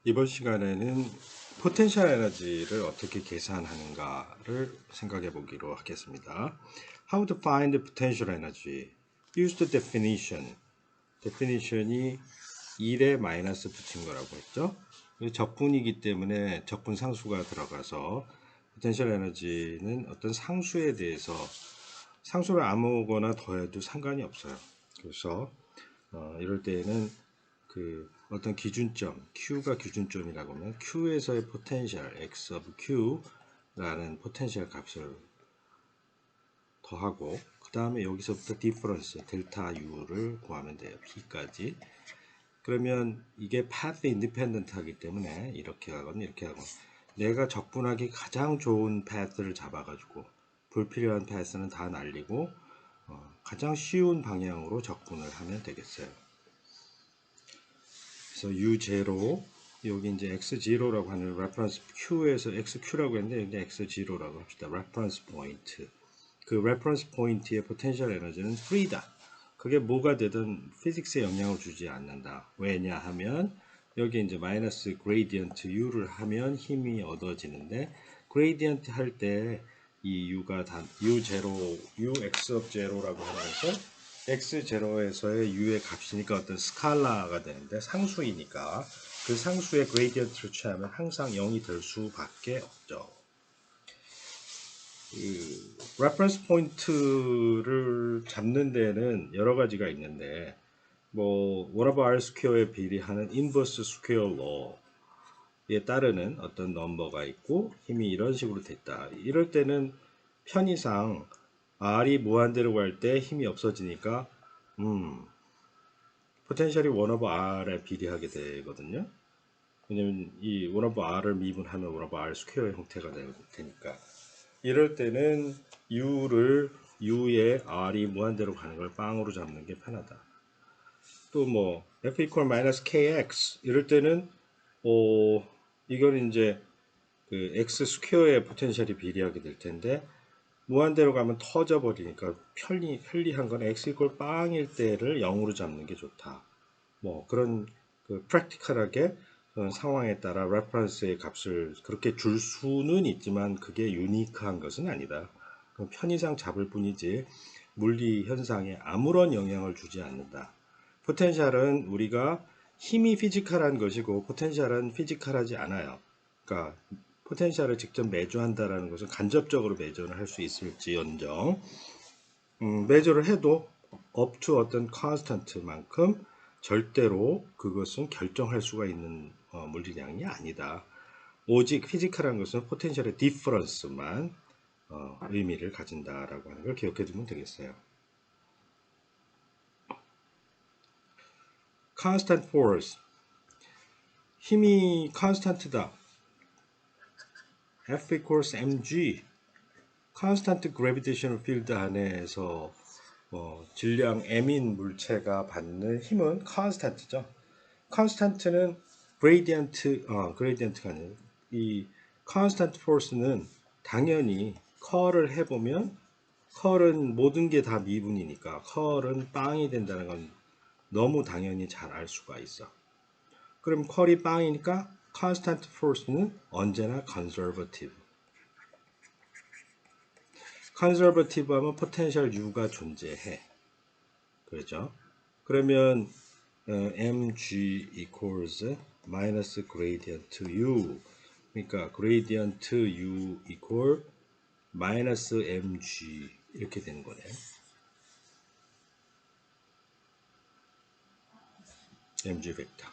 이번 시간에는 포텐셜 에너지를 어떻게 계산하는가를 생각해 보기로 하겠습니다. How to find the potential energy. Use the definition. definition이 1에 마이너스 붙인 거라고 했죠. 적분이기 때문에 적분 상수가 들어가서 포텐셜 에너지는 어떤 상수에 대해서 상수를 아무거나 더해도 상관이 없어요. 그래서 이럴 때에는 어떤 기준점, Q가 기준점이라고 하면 Q에서의 포텐셜, X of Q라는 포텐셜 값을 더하고 그 다음에 여기서부터 디퍼런스, 델타 U를 구하면 돼요. P까지. 그러면 이게 path independent 하기 때문에 이렇게 하거나 이렇게 하거나 내가 적분하기 가장 좋은 path를 잡아가지고 불필요한 path는 다 날리고 가장 쉬운 방향으로 적분을 하면 되겠어요. 그래서 U0 여기 이제 X0라고 하는 reference Q에서 XQ라고 했는데 여기 X0라고 합시다. reference point. 그 reference point의 potential 에너지는 free다. 그게 뭐가 되든 피직스에 영향을 주지 않는다. 왜냐 하면 여기 이제 마이너스 gradient U를 하면 힘이 얻어지는데 gradient 할 때 이 U가 U0, UX of 0라고 하면서 X0에서의 U의 값이니까 어떤 스칼라가 되는데 상수이니까 그 상수의 그레이디언트를 취하면 항상 0이 될 수밖에 없죠. 레퍼런스 포인트를 잡는 데는 여러 가지가 있는데 뭐 1/r 스퀘어에 비례하는 인버스 스퀘어 로에 따르는 어떤 넘버가 있고 힘이 이런 식으로 됐다. 이럴 때는 편의상 R이 무한대로 갈 때 힘이 없어지니까 포텐셜이 1/r에 비례하게 되거든요. 왜냐면 이 1/r을 미분하면 1/r 스퀘어의 형태가 되니까 이럴 때는 U의 R이 무한대로 가는 걸 빵으로 잡는 게 편하다. 또 뭐 F equal minus KX 이럴 때는 이거는 이제 그 X 스퀘어의 포텐셜이 비례하게 될 텐데 무한대로 가면 터져 버리니까 편리한 건 X equal 빵일 때를 0으로 잡는 게 좋다. 뭐 그런 프랙티컬하게 상황에 따라 레퍼런스의 값을 그렇게 줄 수는 있지만 그게 유니크한 것은 아니다. 편의상 잡을 뿐이지 물리 현상에 아무런 영향을 주지 않는다. 포텐셜은 우리가 힘이 피지컬한 것이고 포텐셜은 피지컬하지 않아요. 그러니까 포텐셜을 직접 매조한다라는 것은 간접적으로 매조를 할 수 있을지언정 매조를 해도 up to 어떤 constant만큼 절대로 그것은 결정할 수가 있는 물리량이 아니다. 오직 피지컬한 것은 포텐셜의 디퍼런스만 의미를 가진다라고 하는 걸 기억해 두면 되겠어요. constant force 힘이 constant다. F equals mg constant gravitational field 안에서 질량 m인 물체가 받는 힘은 constant죠. constant는 gradient,gradient,가 아니에요. 이 constant force는 당연히 컬을 해보면 컬은 모든 게 다 미분이니까 컬은 빵이 된다는 건 너무 당연히 잘 알 수가 있어. 그럼 컬이 빵이니까 constant force는 언제나 conservative. conservative 하면 potential U가 존재해. 그렇죠? 그러면 mg equals minus gradient u 그러니까 gradient u equal minus mg 이렇게 되는 거네. mg 벡터.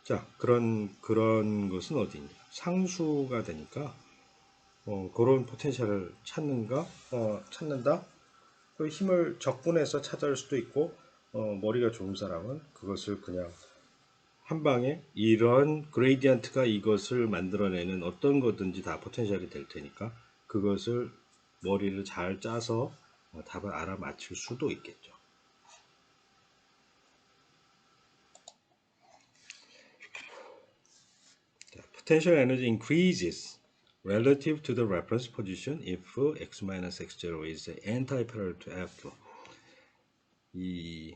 자, 그런 것은 어디 있냐? 상수가 되니까 그런 포텐셜을 찾는다. 그 힘을 적분해서 찾을 수도 있고 머리가 좋은 사람은 그것을 그냥 한 방에 이런 그레이디언트가 이것을 만들어내는 어떤 거든지 다 포텐셜이 될 테니까 그것을 머리를 잘 짜서 답을 알아맞힐 수도 있겠죠. Potential energy increases relative to the reference position if x minus x0 is anti-parallel to f. 이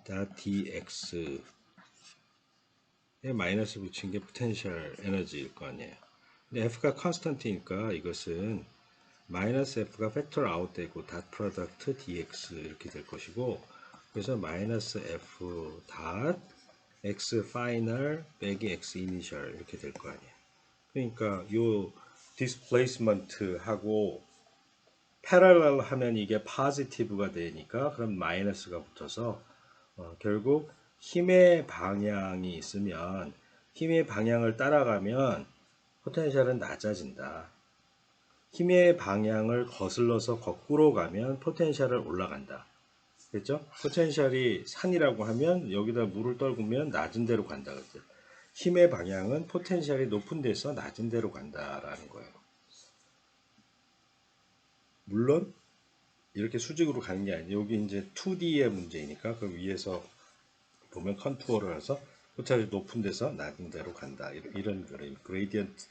f.dx 마이너스 붙인 게 포텐셜 에너지일 거 아니에요. 근데 F가 컨스턴트니까 이것은 마이너스 F가 팩터 아웃 되고 닷 프로덕트 dx 이렇게 될 것이고, 그래서 마이너스 F 닷 x 파이널 빼기 x 이니셜 이렇게 될 거 아니에요. 그러니까 요 디스플레이스먼트 하고 패러럴 하면 이게 포지티브가 되니까 그럼 마이너스가 붙어서 결국 힘의 방향이 있으면 힘의 방향을 따라가면 포텐셜은 낮아진다. 힘의 방향을 거슬러서 거꾸로 가면 포텐셜은 올라간다. 그렇죠? 포텐셜이 산이라고 하면 여기다 물을 떨구면 낮은 데로 간다. 그랬죠? 힘의 방향은 포텐셜이 높은 데서 낮은 데로 간다라는 거예요. 물론 이렇게 수직으로 가는 게 아니에요. 여기 이제 2D의 문제이니까 그 위에서 보면 컨투어를 해서 포텐셜이 높은 데서 낮은 데로 간다. 이런 그레이디언트,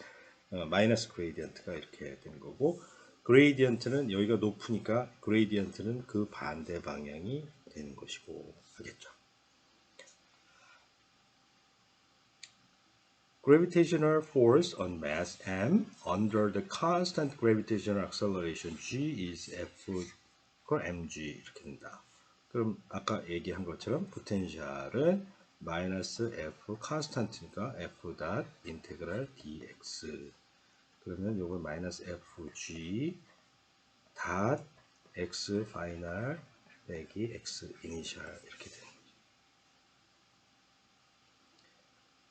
마이너스 그레이디언트가 이렇게 되는 거고, 그레이디언트는 여기가 높으니까 그레이디언트는 그 반대 방향이 되는 것이고 하겠죠. Gravitational force on mass m under the constant gravitational acceleration g is f mg 이렇게 된다. 그럼 아까 얘기한 것처럼 포텐셜은 마이너스 f constant니까 f 닷 인테그랄 dx. 그러면 요걸 마이너스 fg 닷 x 파이널 빼기 x 이니셜 이렇게 되는 거죠.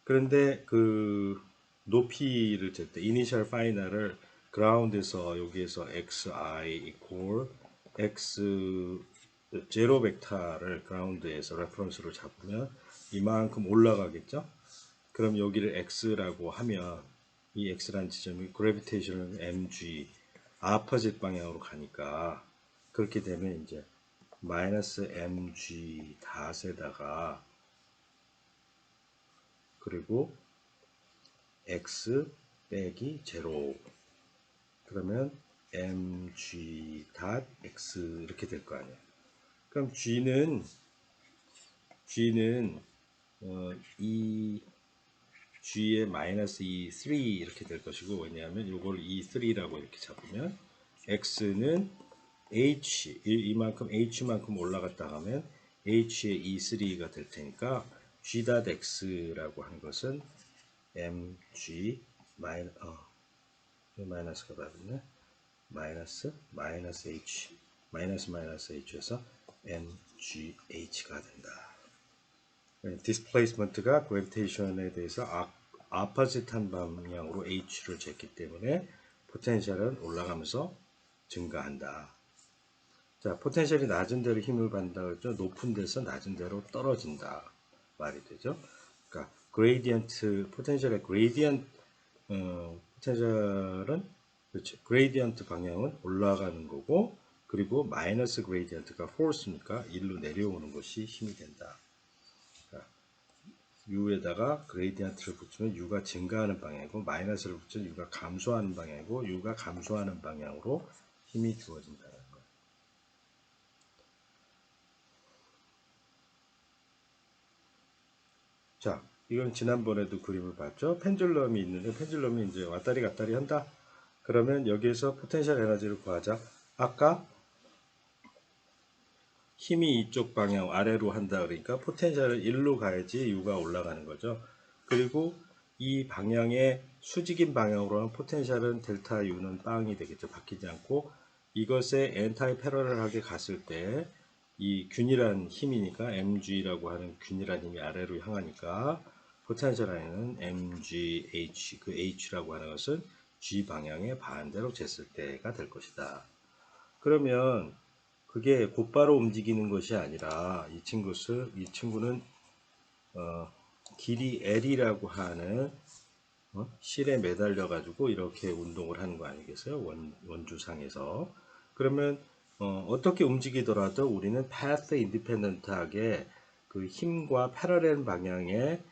그런데 그 높이를 잴 때 이니셜 파이널을 그라운드에서 여기에서 xi equal x 제로 벡터를 그라운드에서 레퍼런스로 잡으면 이만큼 올라가겠죠? 그럼 여기를 x라고 하면 이 x라는 지점이 그래비테이션을 mg 아퍼짓 방향으로 가니까 그렇게 되면 이제 마이너스 mg 닷에다가 그리고 x 빼기 제로 그러면 mg 닷 x 이렇게 될 거 아니에요. 그럼 g는 이 g의 마이너스 E3 이렇게 될 것이고, 왜냐하면 이걸 E3라고 이렇게 잡으면 x는 h 이만큼 h만큼 올라갔다 하면 h의 E3가 될 테니까 g.x라고 하는 것은 mg 마이너스가 받았네. 마이너스 h 마이너스 h에서 mgh가 된다. 디스플레이스먼트가 그래비테이션에 대해서 아파짓한 방향으로 h를 쟀기 때문에 포텐셜은 올라가면서 증가한다. 자, 포텐셜이 낮은 데로 힘을 받는다 그랬죠. 높은 데서 낮은 데로 떨어진다 말이 되죠. 그러니까 그레이디언트 포텐셜의 포텐셜은 그렇죠. 그레이디언트 방향은 올라가는 거고, 그리고 마이너스 그레이디언트가 포스니까 일로 내려오는 것이 힘이 된다. U에다가 그레이디언트를 붙이면 U가 증가하는 방향이고, 마이너스를 붙이면 U가 감소하는 방향이고, U가 감소하는 방향으로 힘이 주어진다는 거예요. 자, 이건 지난번에도 그림을 봤죠. 펜듈럼이 있는데 펜듈럼이 이제 왔다리 갔다리 한다. 그러면 여기에서 포텐셜 에너지를 구하자. 아까 힘이 이쪽 방향 아래로 한다 그러니까 포텐셜을 일로 가야지 U가 올라가는 거죠. 그리고 이 방향의 수직인 방향으로 하면 포텐셜은 델타 U는 빵이 되겠죠. 바뀌지 않고 이것에 엔타이 패러럴하게 갔을 때 이 균일한 힘이니까 mg라고 하는 균일한 힘이 아래로 향하니까 포텐셜 라인은 mgh 그 h라고 하는 것은 g 방향의 반대로 쟀을 때가 될 것이다. 그러면 그게 곧바로 움직이는 것이 아니라 이 친구는 길이 L이라고 하는 실에 매달려 가지고 이렇게 운동을 하는 거 아니겠어요? 원주상에서. 그러면 어떻게 움직이더라도 우리는 path independent하게 그 힘과 패러렐 방향의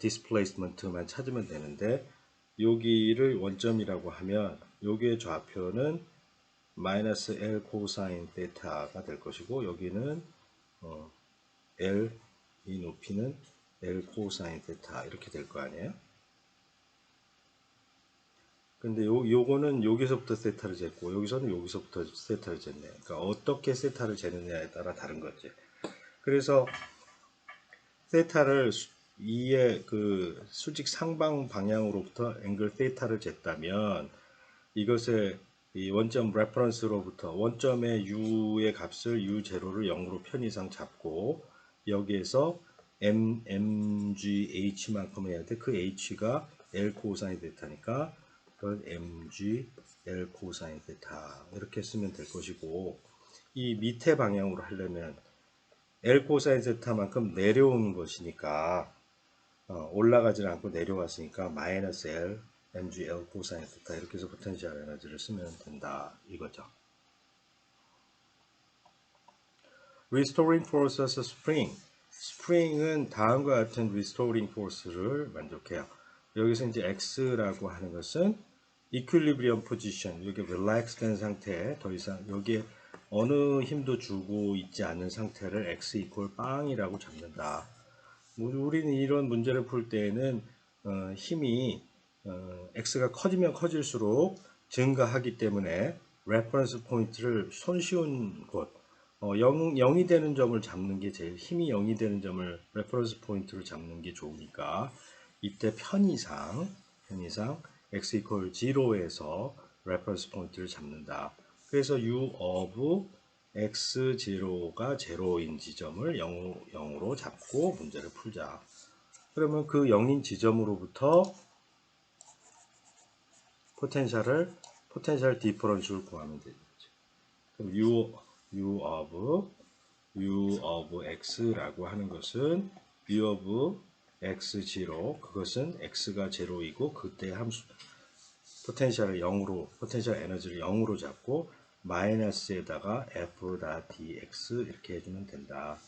displacement만 찾으면 되는데, 여기를 원점이라고 하면 여기의 좌표는 마이너스 L 코사인 베타가 될 것이고, 여기는 L 이 높이는 L 코사인 세타 이렇게 될 거 아니에요? 근데 요거는 여기서부터 세타를 쟀고 여기서는 여기서부터 세타를 쟀네. 그러니까 어떻게 세타를 재느냐에 따라 다른 거지. 그래서 세타를 2의 그 수직 상방 방향으로부터 앵글 세타를 쟀다면 이것의 이 원점 레퍼런스로부터 원점의 u의 값을 u0를 0으로 편이상 잡고 여기에서 mgh만큼 해야 돼. 그 h가 l 코사인 세타니까 그건 mg l 코사인 세타 이렇게 쓰면 될 것이고 이 밑에 방향으로 하려면 L 코사인 세타만큼 내려오는 것이니까 올라가지 않고 내려왔으니까 마이너스 L mgl 코사인 세타 이렇게 해서 포텐셜 에너지를 쓰면 된다 이거죠. Restoring force as a spring. spring은 다음과 같은 restoring force를 만족해요. 여기서 이제 x라고 하는 것은 equilibrium position, 여기 relax 된 상태, 더 이상 여기에 어느 힘도 주고 있지 않은 상태를 x 이퀄 빵이라고 잡는다. 우리는 이런 문제를 풀 때에는 힘이 x가 커지면 커질수록 증가하기 때문에 레퍼런스 포인트를 손쉬운 곳 0이 되는 점을 잡는 게 제일 힘이 0이 되는 점을 레퍼런스 포인트로 잡는 게 좋으니까 이때 편의상 x equal 0에서 레퍼런스 포인트를 잡는다. 그래서 u of x0가 0인 지점을 0으로 잡고 문제를 풀자. 그러면 그 0인 지점으로부터 포텐셜 디퍼런셜을 구하면 되죠. 그럼 u of x라고 하는 것은 u of x0 그것은 x가 0이고 그때 함수 포텐셜을 0으로 포텐셜 에너지를 0으로 잡고 마이너스에다가 f.dx 이렇게 해주면 된다.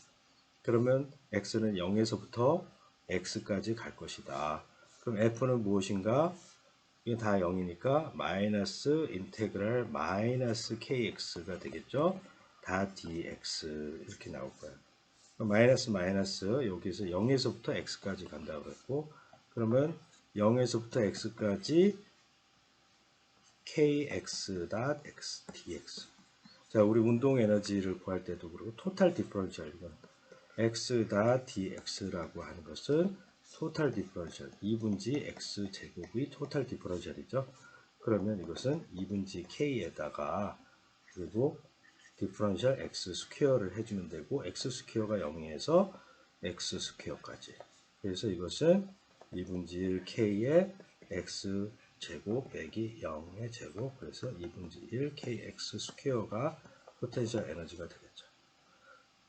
그러면 x는 0에서부터 x까지 갈 것이다. 그럼 f는 무엇인가? 이게 다 0이니까 마이너스 인테그랄 마이너스 kx가 되겠죠. 다 dx 이렇게 나올 거예요. 마이너스 여기서 0에서부터 x까지 간다고 그랬고 그러면 0에서부터 x까지 kx.x dx. 자, 우리 운동 에너지를 구할 때도 그렇고 토탈 디퍼런셜 이건 x.dx라고 하는 것은 토탈 디퍼런셜 2분지 x 제곱의 토탈 디퍼런셜이죠. 그러면 이것은 2분지 k에다가 그리고 디퍼런셜 x 스퀘어를 해주면 되고 x 스퀘어가 0에서 x 스퀘어까지. 그래서 이것은 2분지 1 k의 x 제곱 빼기 0의 제곱 그래서 2분지 1 kx 스퀘어가 포텐셜 에너지가 되겠죠.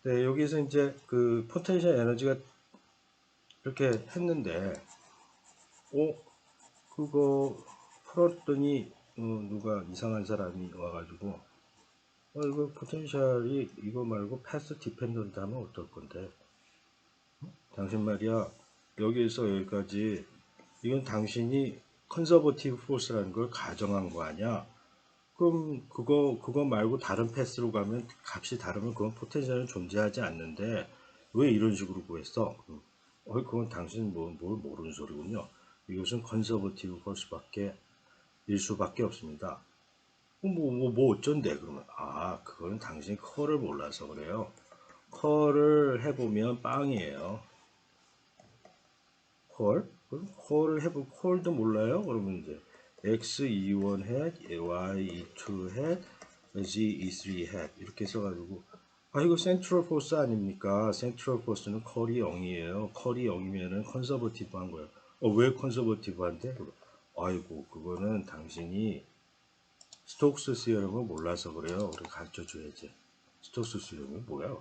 네, 여기서 이제 그 포텐셜 에너지가 이렇게 했는데 그거 풀었더니 누가 이상한 사람이 와가지고 이거 포텐셜이 이거 말고 패스 디펜던트 하면 어떨 건데 당신 말이야 여기에서 여기까지 이건 당신이 컨서버티브 포스라는 걸 가정한 거 아니야? 그럼 그거 말고 다른 패스로 가면 값이 다르면 그건 포텐셜은 존재하지 않는데 왜 이런 식으로 구했어? 그건 당신 뭘 모르는 소리군요. 이것은 컨서버티브 포스밖에 일 수밖에 없습니다. 뭐 어쩐데 그러면 그거는 당신이 컬을 몰라서 그래요. 컬을 해보면 빵이에요. 컬을 해보 컬도 몰라요? 그러면 이제 x21 hat, y22 hat, z23 hat 이렇게 써가지고 이거 센트럴 포스 아닙니까? 센트럴 포스는 컬이 0이에요. 컬이 0이면은 컨서버티브한 거예요. 왜 컨서버티브한데? 아이고 그거는 당신이 스톡스 시어럼을 몰라서 그래요. 우리 가르쳐 줘야지. 스톡스 시어럼이 뭐야?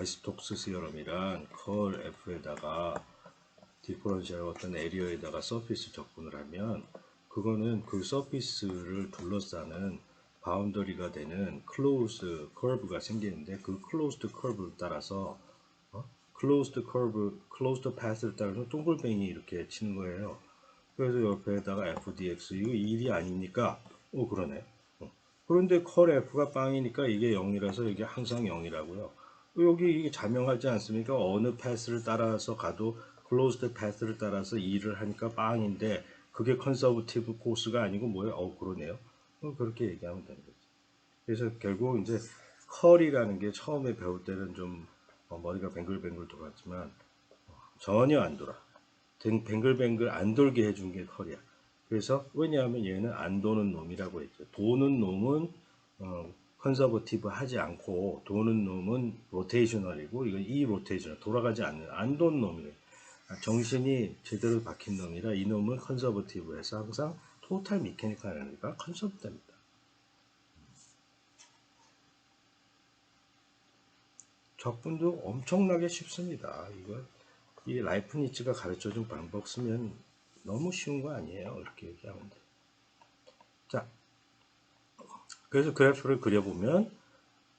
스톡스 시어럼이란 컬 F에다가 디퍼런셜 어떤 에리어에다가 서피스 접근을 하면 그거는 그 서피스를 둘러싸는 바운더리가 되는 클로즈 커브가 생기는데 그 클로즈드 커브를 따라서 클로즈드 파스를 따라서 동글뱅이 이렇게 치는 거예요. 그래서 옆에다가 fdx 이거 1이 아닙니까? 그러네. 그런데 컬 f가 빵이니까 이게 0이라서 이게 항상 0이라고요. 여기 이게 자명하지 않습니까? 어느 패스를 따라서 가도 closed 패스를 따라서 일을 하니까 빵인데 그게 컨서버티브 코스가 아니고 뭐예요? 그러네요. 그렇게 얘기하면 되는 거죠. 그래서 결국 이제 컬이라는 게 처음에 배울 때는 좀 머리가 뱅글뱅글 돌았지만 전혀 안 돌아. 뱅글뱅글 안 돌게 해준 게 컬이야. 그래서 왜냐하면 얘는 안 도는 놈이라고 했죠. 도는 놈은 컨서버티브 하지 않고 도는 놈은 로테이셔널이고 이건 이 로테이셔널 돌아가지 않는 안 도는 놈이에요. 정신이 제대로 박힌 놈이라 이 놈은 컨서버티브해서 항상 토탈 미케니컬 에너지가 컨서브됩니다. 적분도 엄청나게 쉽습니다. 이 라이프니츠가 가르쳐준 방법 쓰면 너무 쉬운 거 아니에요. 이렇게 얘기하면 돼. 자, 그래서 그래프를 그려보면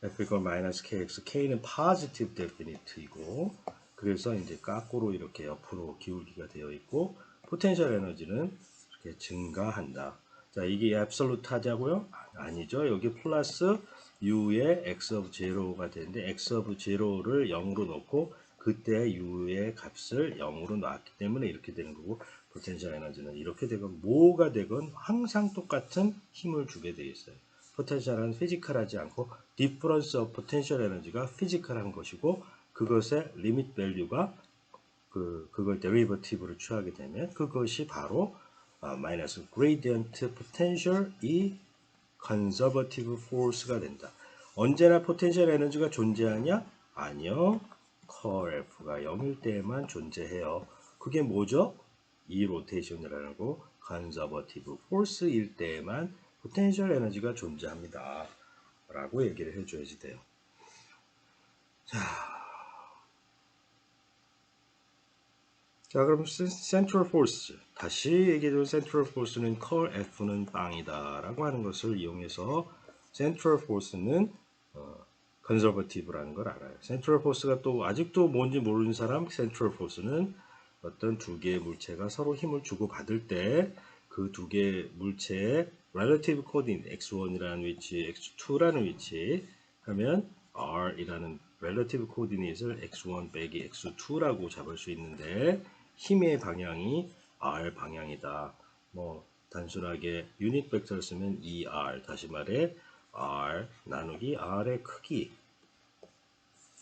f 이퀄 마이너스 kx, k는 positive definite이고 그래서 이제 까꾸로 이렇게 옆으로 기울기가 되어 있고 포텐셜 에너지는 이렇게 증가한다. 자, 이게 absolute 하자고요? 아니죠. 여기 플러스 u의 x of 0가 되는데 x of 0를 0으로 놓고 그때 u의 값을 0으로 놨기 때문에 이렇게 되는 거고 포텐셜 에너지는 이렇게 되건 뭐가 되건 항상 똑같은 힘을 주게 되어 있어요. 포텐셜은 피지컬하지 않고 디퍼런스 오브 포텐셜 에너지가 피지컬한 것이고 그것의 리밋 밸류가 그걸 데리버티브를 취하게 되면 그것이 바로 마이너스 그레디언트 포텐셜이 컨서버티브 포스가 된다. 언제나 포텐셜 에너지가 존재하냐? 아니요. 컬 F가 0일 때에만 존재해요. 그게 뭐죠? 이 로테이션이라고 컨서버티브 포스일 때에만 포텐셜 에너지가 존재합니다. 라고 얘기를 해줘야지 돼요. 자, 그럼 센트럴 포스. 다시 얘기해준 센트럴 포스는 컬 F는 빵이다. 라고 하는 것을 이용해서 센트럴 포스는 컨서버티브라는 걸 알아요. 센트럴 포스가 또 아직도 뭔지 모르는 사람, 센트럴 포스는 어떤 두 개의 물체가 서로 힘을 주고 받을 때 그 두 개의 물체의 relative coordinate x1이라는 위치, x2라는 위치 하면 r이라는 relative coordinate을 x1 빼기 x2라고 잡을 수 있는데 힘의 방향이 r 방향이다. 뭐 단순하게 유닛 벡터를 쓰면 ER 다시 말해 R 나누기 R의 크기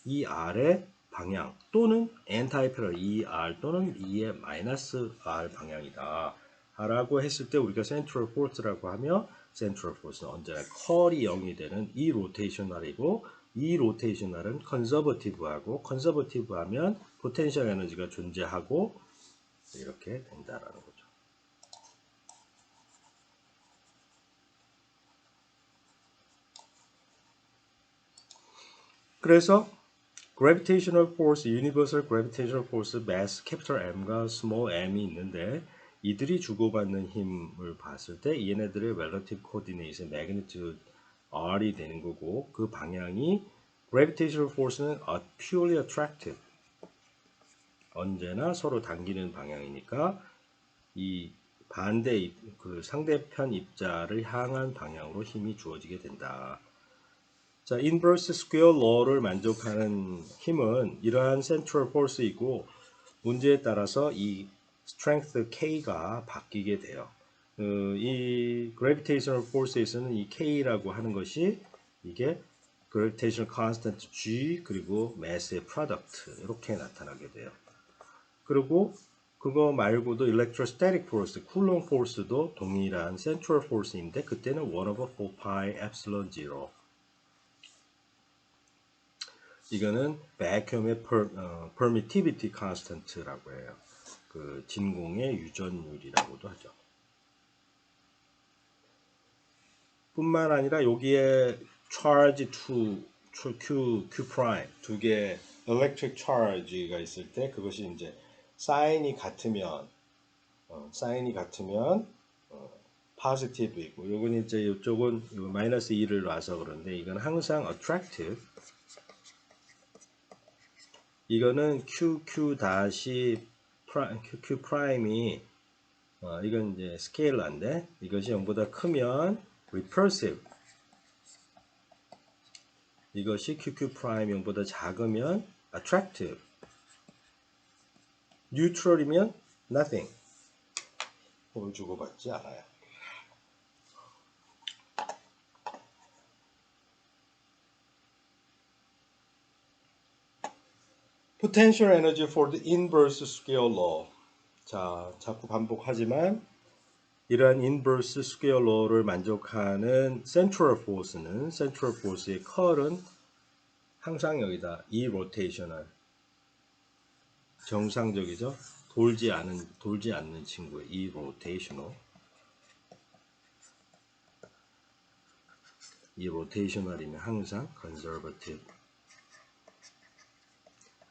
이 R의 방향 또는 anti-parallel ER 또는 E의 마이너스 R 방향이다. 라고 했을 때 우리가 central force라고 하며 central force는 언제나 컬이 0이 되는 이 로테이셔널이고 이 로테이셔널은 컨서버티브하고 컨서버티브 하면 포텐셜 에너지가 존재하고 이렇게 된다라는 거죠. 그래서 gravitational force, universal gravitational force, mass capital M과 small m이 있는데 이들이 주고받는 힘을 봤을 때 얘네들의 relative coordinate의 magnitude R이 되는 거고 그 방향이 gravitational force는 purely attractive 언제나 서로 당기는 방향이니까 이 반대 그 상대편 입자를 향한 방향으로 힘이 주어지게 된다. 자, inverse square law를 만족하는 힘은 이러한 central force이고 문제에 따라서 이 strength K가 바뀌게 돼요. 이 gravitational force에서는 이 K라고 하는 것이 이게 gravitational constant G 그리고 mass의 product 이렇게 나타나게 돼요. 그리고 그거 말고도 electrostatic force, 쿨롱 force도 동일한 central force인데 그때는 1 over 4pi epsilon 0 이거는 vacuum의 permittivity constant라고 해요. 그 진공의 유전율이라고도 하죠. 뿐만 아니라 여기에 charge to Q prime 두 개 electric charge가 있을 때 그것이 이제 사인이 같으면 positive이고 요건 이제 이쪽은 마이너스 2를 놔서 그런데 이건 항상 attractive 이거는 QQ 다시 QQ 프라임이 이건 이제 스케일러인데 이것이 0보다 크면 repulsive 이것이 QQ 프라임 0보다 작으면 attractive, neutral이면 nothing. 뭘 주고받지 않아요. Potential energy for the inverse square law. 자, 자꾸 반복하지만 이러한 inverse square law를 만족하는 central force의 curl은 항상 여기다 이 rotational 정상적이죠. 돌지 않는 친구의 이 rotational. 이 rotational이면 항상 conservative.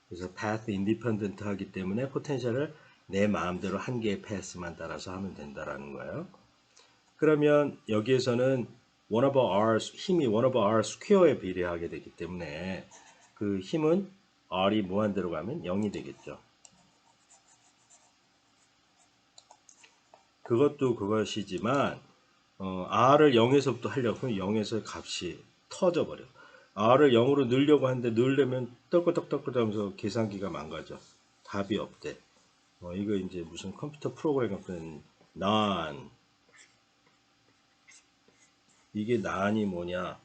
그래서 path independent 하기 때문에 포텐셜을 내 마음대로 한 개의 패스만 따라서 하면 된다라는 거예요. 그러면 여기에서는 힘이 1 over r 스퀘어에 비례하게 되기 때문에 그 힘은 r이 무한대로 가면 0이 되겠죠. 그것도 그것이지만 r을 0에서부터 하려고 하면 0에서 값이 터져버려. r을 0으로 늘려고 하는데 늘려면 떡끄떡떡끄 하면서 계산기가 망가져. 답이 없대. 이거 이제 무슨 컴퓨터 프로그램 같은 난 이게 난이 뭐냐?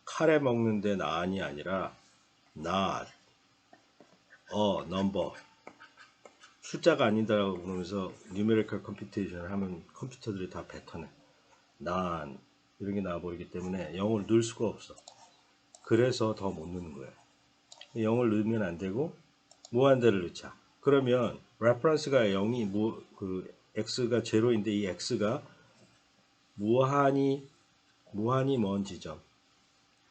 카레 먹는데 난이 아니라 not a number. 숫자가 아니다라고 그러면서 numerical computation 하면 컴퓨터들이 다 뱉어내. 난 이런 게 나와버리기 때문에 0을 넣을 수가 없어. 그래서 더 못 넣는 거예요. 0을 넣으면 안 되고 무한대를 넣자. 그러면 reference가 0이 x가 제로인데 이 x가 무한히 먼 지점.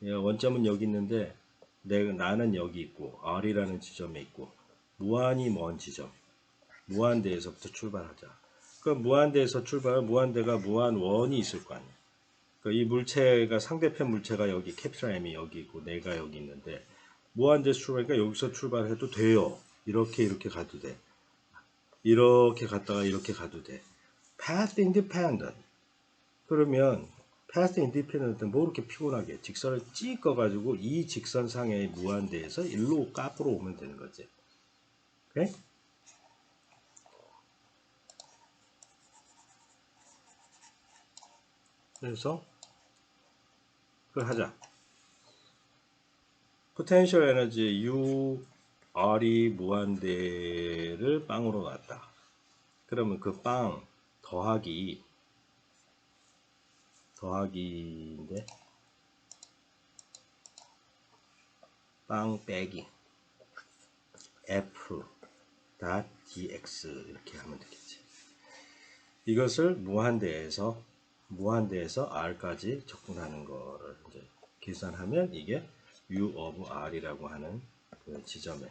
원점은 여기 있는데 나는 여기 있고 r이라는 지점에 있고 무한히 먼 지점. 무한대에서부터 출발하자. 그럼 무한대에서 출발하면 무한대가 무한원이 있을 거 아니에요. 그러니까 이 물체가 상대편 물체가 여기 캐피탈 M이 여기 있고 내가 여기 있는데 무한대에서 출발하니까 여기서 출발해도 돼요. 이렇게 가도 돼. 이렇게 갔다가 이렇게 가도 돼. path independent. 그러면 path independent은 뭐 이렇게 피곤하게 직선을 찍어가지고 이 직선상의 무한대에서 일로 까불어 오면 되는 거지. 오케이? 그래서 그걸 하자. 포텐셜 에너지 U, R이 무한대를 빵으로 놨다. 그러면 그 빵 더하기인데 빵 빼기 F dx 이렇게 하면 되겠지. 이것을 무한대에서 R까지 적분하는 거를 이제 계산하면 이게 U of R이라고 하는 그 지점의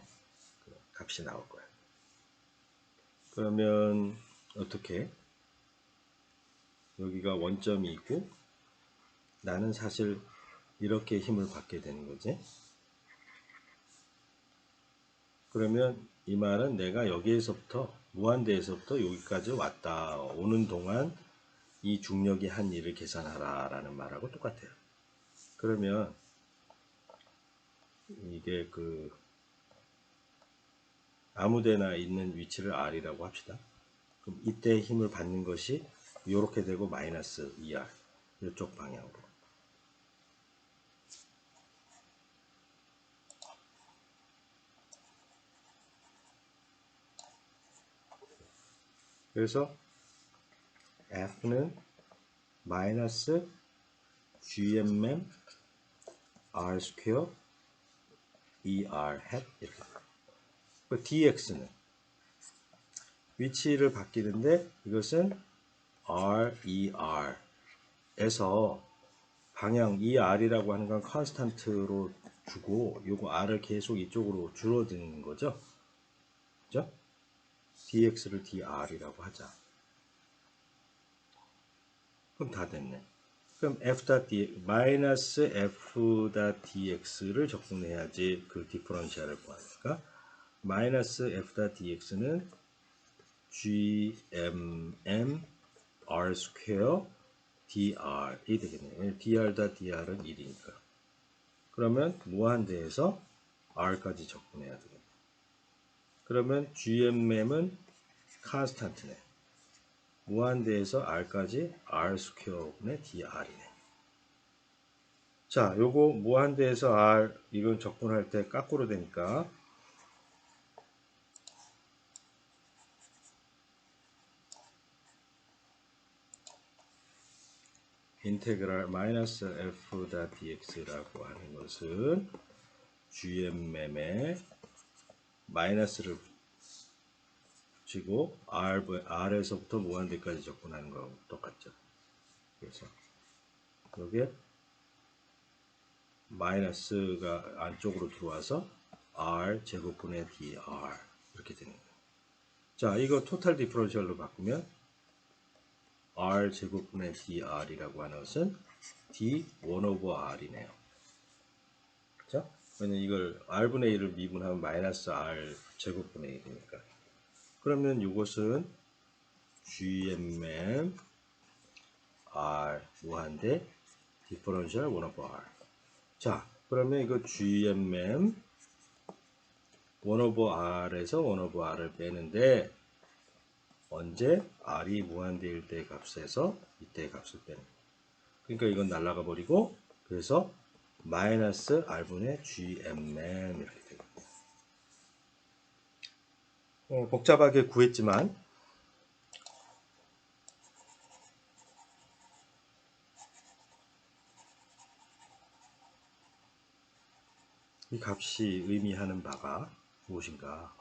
그 값이 나올 거예요. 그러면 어떻게? 여기가 원점이 있고 나는 사실 이렇게 힘을 받게 되는 거지. 그러면 이 말은 내가 여기에서부터 무한대에서부터 여기까지 왔다 오는 동안 이 중력이 한 일을 계산하라 라는 말하고 똑같아요. 그러면 이게 아무데나 있는 위치를 R이라고 합시다. 그럼 이때 힘을 받는 것이 이렇게 되고 마이너스 2R 이쪽 방향으로. 그래서 F는 마이너스 GMM R 스퀘어 ER 햇 이렇게. 그 DX는 위치를 바뀌는데 이것은 RER에서 방향 ER이라고 하는 건 컨스탄트로 주고 요거 R을 계속 이쪽으로 줄어드는 거죠. 그죠? DX를 DR이라고 하자. 그럼 다 됐네. 그럼 마이너스 F.dx를 적분해야지 그 디퍼런셜을 구하니까 마이너스 F.dx는 GMM R 스퀘어 DR이 되겠네요. DR.dr은 1이니까. 그러면 무한대에서 r까지 적분해야 되겠네. 그러면 GMM은 constant네. 무한대에서 r까지 r 스퀘어분의 dr이네. 자, 요거 무한대에서 r 이건 적분할 때 거꾸로 되니까 인테그랄 마이너스 f.dx라고 하는 것은 GMM에 마이너스를 붙이고 R에서부터 무한대까지 적분하는 거하고 똑같죠. 그래서 여기에 마이너스가 안쪽으로 들어와서 R 제곱분의 dr 이렇게 되는 거예요. 자, 이거 토탈 디퍼런셜로 바꾸면 R 제곱분의 dr이라고 하는 것은 d1 over r이네요. 그렇죠? 왜냐면 이걸 r분의 1을 미분하면 마이너스 r 제곱분의 1이니까. 그러면 이것은 GMM R 무한대 디퍼런셜 1 over R. 자, 그러면 이거 GMM 1 over R에서 1 over R을 빼는데 언제 R이 무한대일 때 값에서 이때 값을 빼는 거예요. 그러니까 이건 날아가 버리고 그래서 마이너스 R분의 GMM 이렇게 되겠네요. 복잡하게 구했지만 이 값이 의미하는 바가 무엇인가?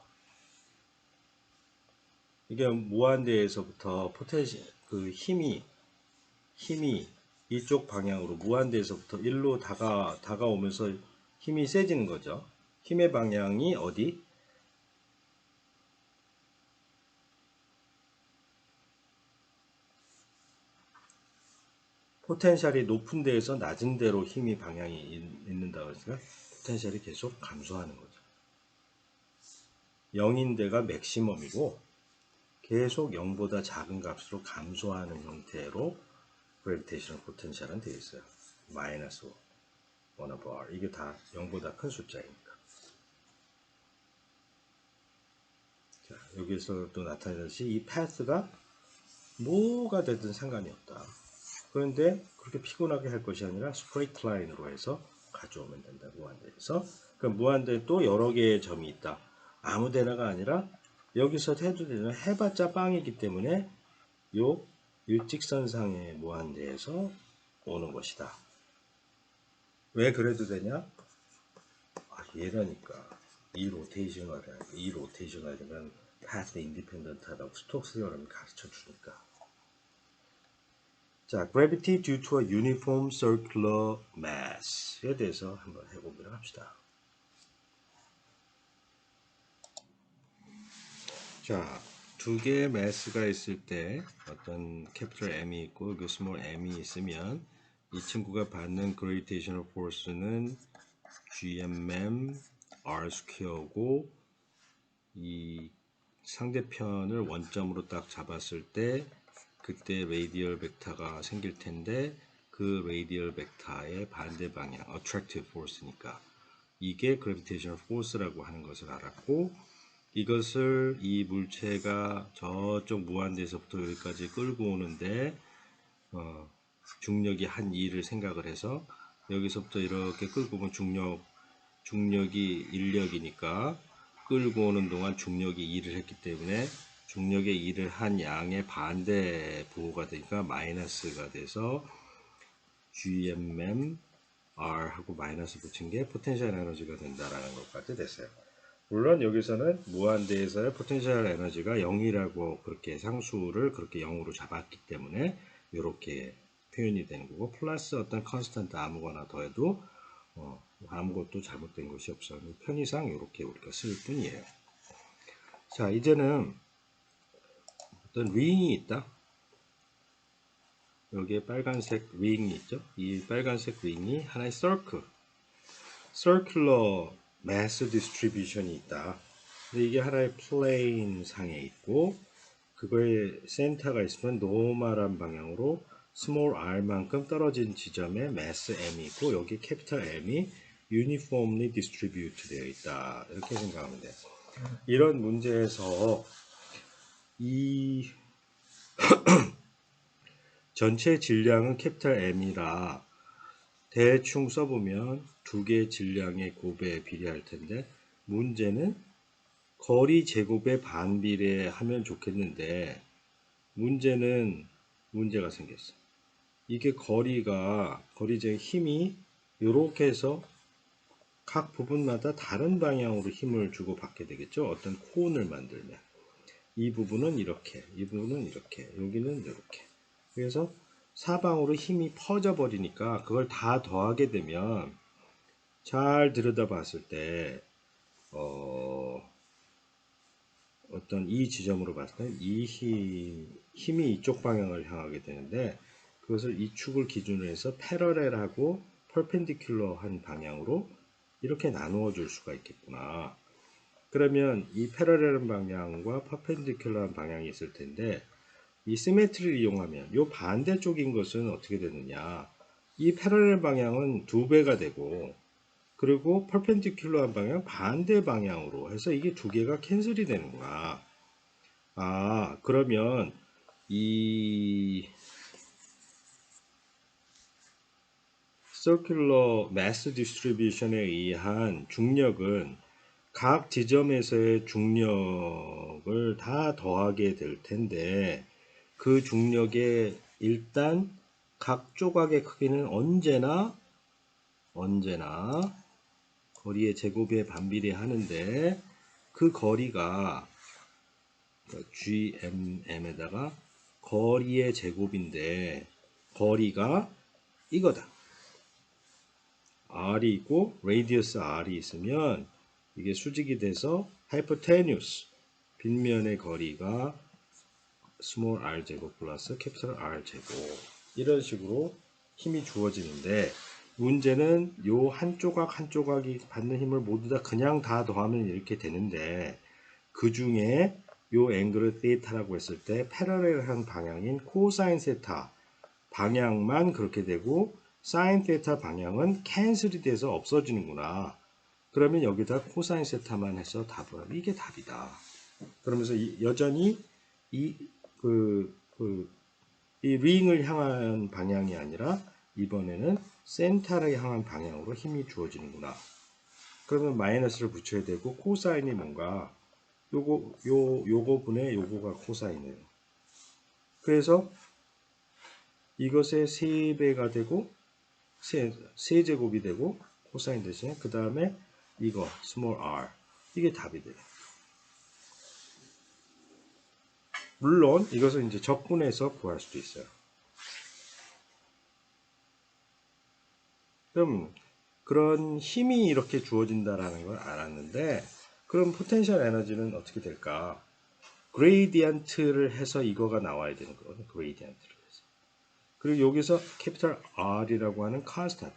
이게 무한대에서부터 그 힘이 이쪽 방향으로 무한대에서부터 1로 다가오면서 힘이 세지는 거죠. 힘의 방향이 어디? 포텐셜이 높은 데에서 낮은 데로 힘이 방향이 있는다고 했으니까 포텐셜이 계속 감소하는 거죠. 0인 데가 맥시멈이고 계속 0보다 작은 값으로 감소하는 형태로 그래비테이셔널 포텐셜은 되어 있어요. 마이너스 1 over r. 이게 다 0보다 큰 숫자이니까. 자, 여기서도 나타내듯이 이 패스가 뭐가 되든 상관이 없다. 그런데 그렇게 피곤하게 할 것이 아니라 스트레이트 라인으로 해서 가져오면 된다. 무한대에서. 그럼 무한대에 또 여러 개의 점이 있다. 아무 데나가 아니라 여기서 해도 되는 해봤자 빵이기 때문에 요 일직선상의 무한대에서 오는 것이다. 왜 그래도 되냐? 얘라니까. 이 로테이셔널이면 path independent하다고 스톡스 theorem 가르쳐 주니까. 자, gravity due to a uniform circular mass에 대해서 한번 해보기로 합시다. 자, 두 개의 mass가 있을 때 어떤 capital M이 있고 여기 small m이 있으면 이 친구가 받는 gravitational force는 GMM R 스퀘어고 이 상대편을 원점으로 딱 잡았을 때 그때 레이디얼 벡터가 생길 텐데 그 레이디얼 벡터의 반대 방향 attractive force니까 이게 gravitational force라고 하는 것을 알았고 이것을 이 물체가 저쪽 무한대에서부터 여기까지 끌고 오는데 중력이 한 2를 생각을 해서 여기서부터 이렇게 끌고 오면 중력이 인력이니까 끌고 오는 동안 중력이 2를 했기 때문에 중력의 2를 한 양의 반대 부호가 되니까 마이너스가 돼서 GMM R하고 마이너스 붙인 게 포텐셜 에너지가 된다라는 것까지 됐어요. 물론 여기서는 무한대에서의 포텐셜 에너지가 0이라고 그렇게 상수를 그렇게 0으로 잡았기 때문에 이렇게 표현이 되는 거고 플러스 어떤 컨스턴트 아무거나 더해도 아무것도 잘못된 것이 없어요. 편의상 이렇게 우리가 쓸 뿐이에요. 자, 이제는 어떤 링이 있다. 여기에 빨간색 링이 있죠. 이 빨간색 링이 하나의 circular mass distribution이 있다. 근데 이게 하나의 플레인 상에 있고 그거에 센터가 있으면 노멀한 방향으로 스몰 r만큼 떨어진 지점에 mass m이 있고 여기 캐피탈 m이 uniformly distribute 되어 있다. 이렇게 생각하면 돼요. 이런 문제에서 이 전체 질량은 캐피탈 M이라 대충 써보면 두 개의 질량의 곱에 비례할 텐데 문제는 거리 제곱에 반비례하면 좋겠는데 문제는 문제가 생겼어. 이게 거리제 힘이 이렇게 해서 각 부분마다 다른 방향으로 힘을 주고 받게 되겠죠. 어떤 코온을 만들면 이 부분은 이렇게, 이 부분은 이렇게, 여기는 이렇게. 그래서 사방으로 힘이 퍼져 버리니까 그걸 다 더하게 되면 잘 들여다 봤을 때 어떤 이 지점으로 봤을 때 이 힘이 이쪽 방향을 향하게 되는데 그것을 이 축을 기준으로 해서 패러렐하고 퍼펜디큘러한 방향으로 이렇게 나누어 줄 수가 있겠구나. 그러면 이 패러렐한 방향과 퍼펜디큘러한 방향이 있을 텐데 이 시메트리를 이용하면 이 반대쪽인 것은 어떻게 되느냐. 이 패러렐 방향은 2배가 되고 그리고 퍼펜디큘러한 방향 반대 방향으로 해서 이게 두 개가 캔슬이 되는구나. 아, 그러면 이 circular mass distribution에 의한 중력은 각 지점에서의 중력을 다 더하게 될 텐데 그 중력의 일단 각 조각의 크기는 언제나 거리의 제곱에 반비례하는데 그 거리가 GMM에다가 거리의 제곱인데 거리가 이거다. R이 있고 radius R이 있으면 이게 수직이 돼서 hypotenuse 빗면의 거리가 small r 제곱 플러스 capital R 제곱 이런 식으로 힘이 주어지는데 문제는 요 한 조각 한 조각이 받는 힘을 모두 다 그냥 다 더하면 이렇게 되는데 그 중에 요 앵글을 세타라고 했을 때 패러렐한 방향인 코사인 세타 방향만 그렇게 되고 사인 세타 방향은 캔슬이 돼서 없어지는구나. 그러면 여기다 코사인 세타만 해서 답을 하면 이게 답이다. 그러면서 여전히 이 링을 향한 방향이 아니라 이번에는 센터를 향한 방향으로 힘이 주어지는구나. 그러면 마이너스를 붙여야 되고 코사인이 뭔가 요거 분의 요거가 코사인이에요. 그래서 이것의 3배가 되고 세제곱이 되고 코사인 대신에 그 다음에 이거 small r 이게 답이 돼요. 물론 이것을 이제 적분해서 구할 수도 있어요. 그럼 그런 힘이 이렇게 주어진다라는 걸 알았는데 그럼 포텐셜 에너지는 어떻게 될까? 그레이디언트를 해서 이거가 나와야 되는 거거든요. 그레이디언트를 해서. 그리고 여기서 캐피탈 R이라고 하는 컨스탄트.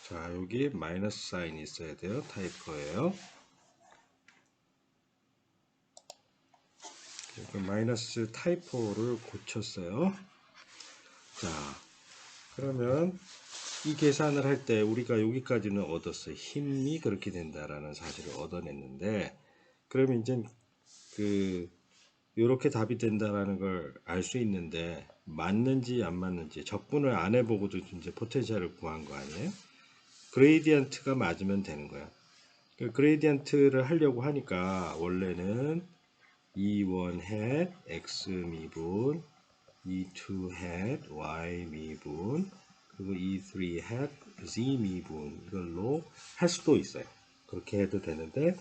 자, 여기 마이너스 사인이 있어야 돼요. 타이퍼예요. 마이너스 타이포를 고쳤어요. 자, 그러면 이 계산을 할 때 우리가 여기까지는 얻었어요. 힘이 그렇게 된다라는 사실을 얻어냈는데, 그러면 이제 이렇게 답이 된다라는 걸 알 수 있는데 맞는지 안 맞는지 적분을 안 해보고도 이제 포텐셜을 구한 거 아니에요? 그레이디언트가 맞으면 되는 거야. 그레이디언트를 하려고 하니까 원래는 E1 hat x 미분, E2 hat y 미분, 그리고 E3 hat z 미분 이걸로 할 수도 있어요. 그렇게 해도 되는데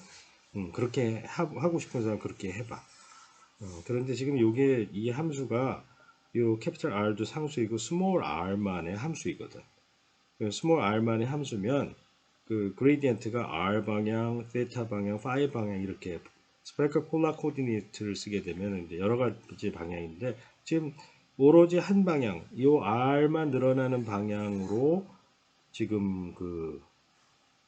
그렇게 하고 싶은 사람 그렇게 해봐. 그런데 지금 요게 이 함수가 요 캐피탈 R도 상수이고 스몰 r만의 함수이거든. 스몰 r만의 함수면 그 그레디언트가 r 방향, 세타 방향, 파이 방향 이렇게 스페셜 폴라 코디네이트를 쓰게 되면 이제 여러 가지 방향인데 지금 오로지 한 방향, 요 r만 늘어나는 방향으로 지금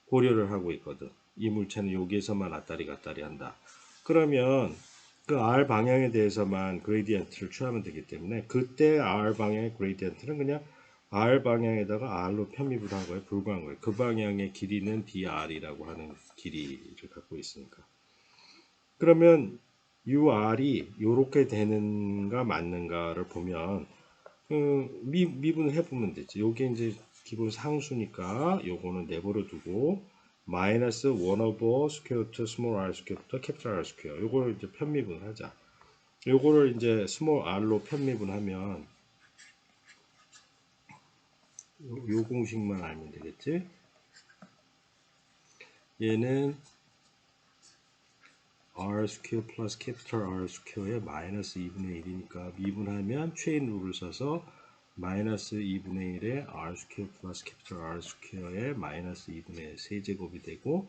고려를 하고 있거든. 이 물체는 여기에서만 왔다리 갔다리 한다. 그러면 그 r 방향에 대해서만 그레디언트를 취하면 되기 때문에 그때 r 방향의 그레디언트는 그냥 r 방향에다가 r로 편미분한 거에 불과한 거예요. 그 방향의 길이는 dr이라고 하는 길이를 갖고 있으니까. 그러면 ur이 요렇게 되는가 맞는가를 보면 미분을 해보면 되지. 요게 이제 기본 상수니까 요거는 내버려 두고 마이너스 1 over 스퀘어 루트 스몰 r 스퀘어부터 캐피탈 R 스퀘어 요거를 이제 편미분을 하자. 요거를 이제 스몰 r로 편미분하면 요 공식만 알면 되겠지. 얘는 r 스퀘어 플러스 캐피탈 R 스퀘어의 마이너스 2분의 1이니까 미분하면 체인 룰을 써서 마이너스 2분의 1의 r 스퀘어 플러스 캐피탈 R 스퀘어의 마이너스 2분의 1 세제곱이 되고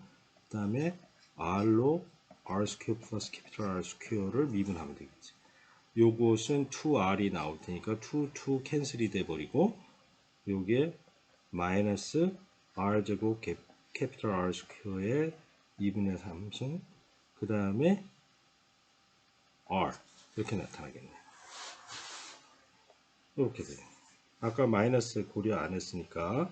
그 다음에 r로 r 스퀘어 플러스 캐피탈 R 스퀘어를 미분하면 되겠지. 요것은 2r이 나올 테니까 2 캔슬이 돼 버리고 요게 마이너스 r제곱 캐피탈 R 스퀘어의 2분의 3승 그 다음에 r 이렇게 나타나겠네. 이렇게 돼요. 아까 마이너스 고려 안 했으니까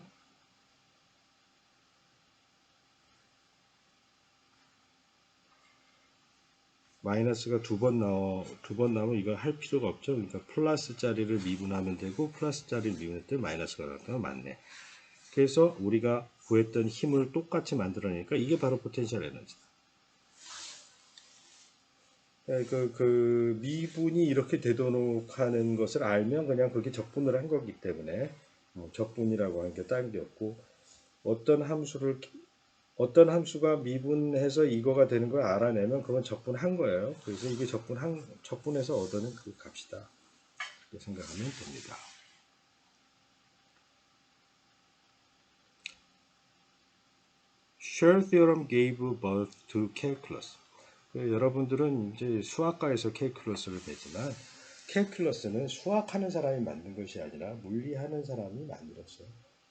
마이너스가 두 번 나오면 이거 할 필요가 없죠. 그러니까 플러스 자리를 미분하면 되고 플러스 자리를 미분할 때 마이너스가 나타나면 맞네. 그래서 우리가 구했던 힘을 똑같이 만들어내니까 이게 바로 포텐셜 에너지다. 그 미분이 이렇게 되도록 하는 것을 알면 그냥 그게 적분을 한 거기 때문에 적분이라고 하는 게 딴 게 없고 어떤 함수가 미분해서 이거가 되는 걸 알아내면 그건 적분한 거예요. 그래서 이게 적분해서 얻어낸 그 값이다. 이렇게 생각하면 됩니다. Shor theorem gave birth to calculus. 여러분들은 이제 수학과에서 캘큘러스를 배지만 캘큘러스는 수학하는 사람이 만든 것이 아니라 물리하는 사람이 만들었어요.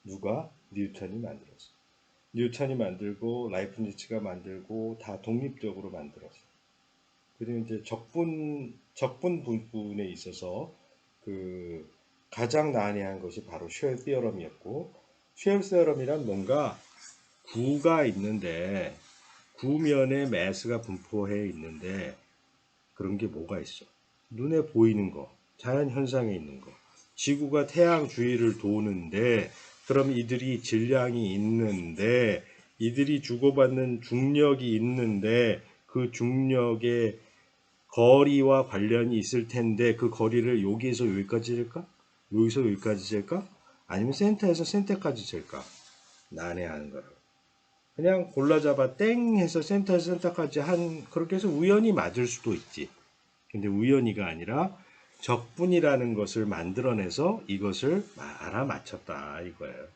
누가? 뉴턴이 만들었어요. 뉴턴이 만들고 라이프니츠가 만들고 다 독립적으로 만들었어요. 그리고 이제 적분 부분에 있어서 그 가장 난해한 것이 바로 쉘 티어럼이었고 쉘 티어럼이란 뭔가 구가 있는데 구면에 매스가 분포해 있는데 그런 게 뭐가 있어? 눈에 보이는 거, 자연 현상에 있는 거. 지구가 태양 주위를 도는데 그럼 이들이 질량이 있는데 이들이 주고받는 중력이 있는데 그 중력의 거리와 관련이 있을 텐데 그 거리를 여기에서 여기까지 잴까? 여기서 여기까지 잴까? 아니면 센터에서 센터까지 잴까? 난해하는 거라고. 그냥 골라잡아 땡 해서 센터에서 센터까지 그렇게 해서 우연히 맞을 수도 있지. 근데 우연히가 아니라 적분이라는 것을 만들어내서 이것을 알아맞혔다 이거예요.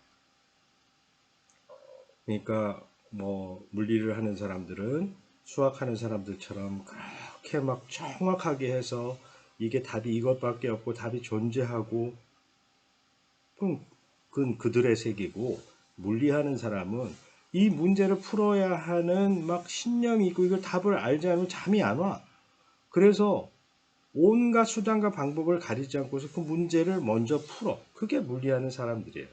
그러니까 뭐 물리를 하는 사람들은 수학하는 사람들처럼 그렇게 막 정확하게 해서 이게 답이 이것밖에 없고 답이 존재하고 그건 그들의 세계고 물리하는 사람은 이 문제를 풀어야 하는 막 신념이 있고 이걸 답을 알지 않으면 잠이 안 와. 그래서 온갖 수단과 방법을 가리지 않고서 그 문제를 먼저 풀어. 그게 물리하는 사람들이에요.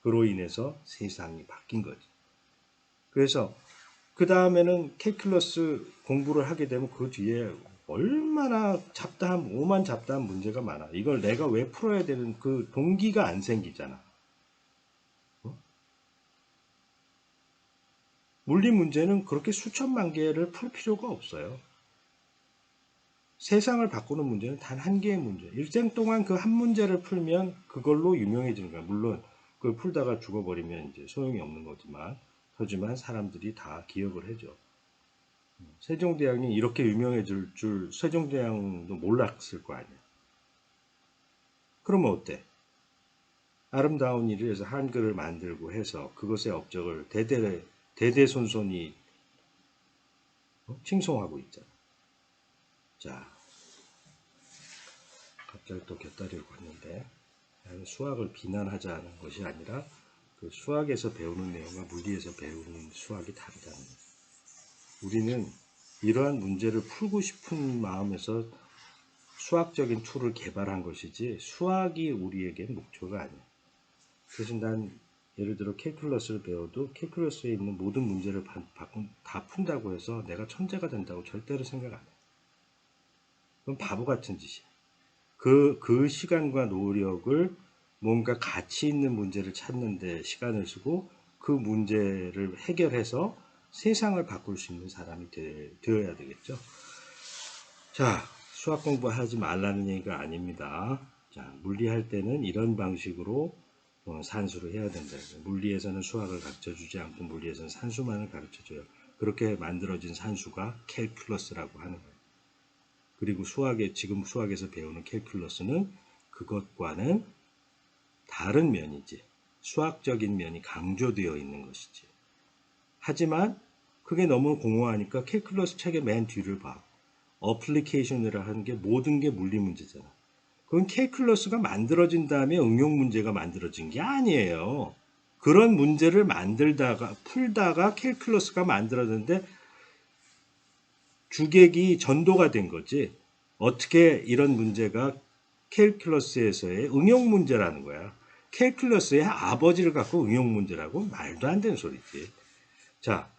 그로 인해서 세상이 바뀐 거지. 그래서 그 다음에는 캘큘러스 공부를 하게 되면 그 뒤에 얼마나 오만 잡다한 문제가 많아. 이걸 내가 왜 풀어야 되는 그 동기가 안 생기잖아. 물리 문제는 그렇게 수천만 개를 풀 필요가 없어요. 세상을 바꾸는 문제는 단 한 개의 문제. 일생 동안 그 한 문제를 풀면 그걸로 유명해지는 거야. 물론 그걸 풀다가 죽어버리면 이제 소용이 없는 거지만, 하지만 사람들이 다 기억을 해줘. 세종대왕이 이렇게 유명해질 줄 세종대왕도 몰랐을 거 아니야. 그러면 어때? 아름다운 일을 해서 한글을 만들고 해서 그것의 업적을 대대손손이 칭송하고 있잖아. 자, 갑자기 또 곁다리를 걷는데 수학을 비난하자는 것이 아니라 그 수학에서 배우는 내용과 물리에서 배우는 수학이 다르다는 거예요. 우리는 이러한 문제를 풀고 싶은 마음에서 수학적인 툴을 개발한 것이지 수학이 우리에게 목표가 아니에요. 그래서 난 예를 들어 캘큘러스를 배워도 캘큘러스에 있는 모든 문제를 다 푼다고 해서 내가 천재가 된다고 절대로 생각 안 해요. 그건 바보 같은 짓이야. 그 시간과 노력을 뭔가 가치 있는 문제를 찾는 데 시간을 쓰고 그 문제를 해결해서 세상을 바꿀 수 있는 사람이 되어야 되겠죠. 자, 수학 공부하지 말라는 얘기가 아닙니다. 자, 물리할 때는 이런 방식으로 산수를 해야 된다. 물리에서는 수학을 가르쳐주지 않고 물리에서는 산수만을 가르쳐줘요. 그렇게 만들어진 산수가 캘큘러스라고 하는 거예요. 그리고 지금 수학에서 배우는 캘큘러스는 그것과는 다른 면이지. 수학적인 면이 강조되어 있는 것이지. 하지만 그게 너무 공허하니까 캘큘러스 책의 맨 뒤를 봐. 어플리케이션이라 하는 게 모든 게 물리 문제잖아. 그건 캘큘러스가 만들어진 다음에 응용 문제가 만들어진 게 아니에요. 그런 문제를 풀다가 캘큘러스가 만들어졌는데 주객이 전도가 된 거지. 어떻게 이런 문제가 캘큘러스에서의 응용 문제라는 거야. 캘큘러스의 아버지를 갖고 응용 문제라고 말도 안 되는 소리지. 자,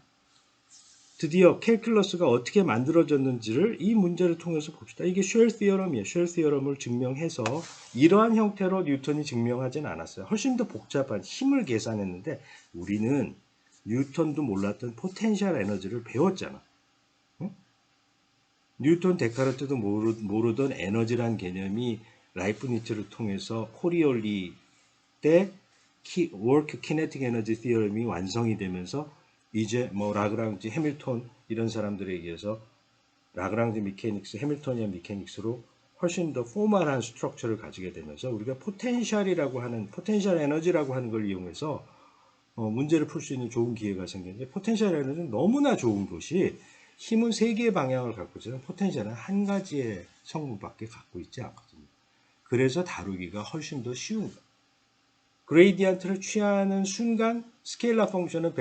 드디어 캘큘러스가 어떻게 만들어졌는지를 이 문제를 통해서 봅시다. 이게 쉘 티어럼이에요. 쉘 티어럼을 증명해서 이러한 형태로 뉴턴이 증명하진 않았어요. 훨씬 더 복잡한 힘을 계산했는데 우리는 뉴턴도 몰랐던 포텐셜 에너지를 배웠잖아. 응? 뉴턴, 데카르트도 모르던 에너지란 개념이 라이프니츠를 통해서 코리올리 때 워크 키네틱 에너지 티어럼이 완성이 되면서 이제 뭐 라그랑지, 해밀턴 이런 사람들에 의해서 라그랑지 미케닉스, 해밀토니안 미케닉스로 훨씬 더 포멀한 스트럭처를 가지게 되면서 우리가 포텐셜 에너지라고 하는 걸 이용해서 문제를 풀 수 있는 좋은 기회가 생겼는데 포텐셜 에너지는 너무나 좋은 것이 힘은 세 개의 방향을 갖고 있지만 포텐셜은 한 가지의 성분밖에 갖고 있지 않거든요. 그래서 다루기가 훨씬 더 쉬운 거예요. 그레이디언트를 취하는 순간 스케일러 펑션은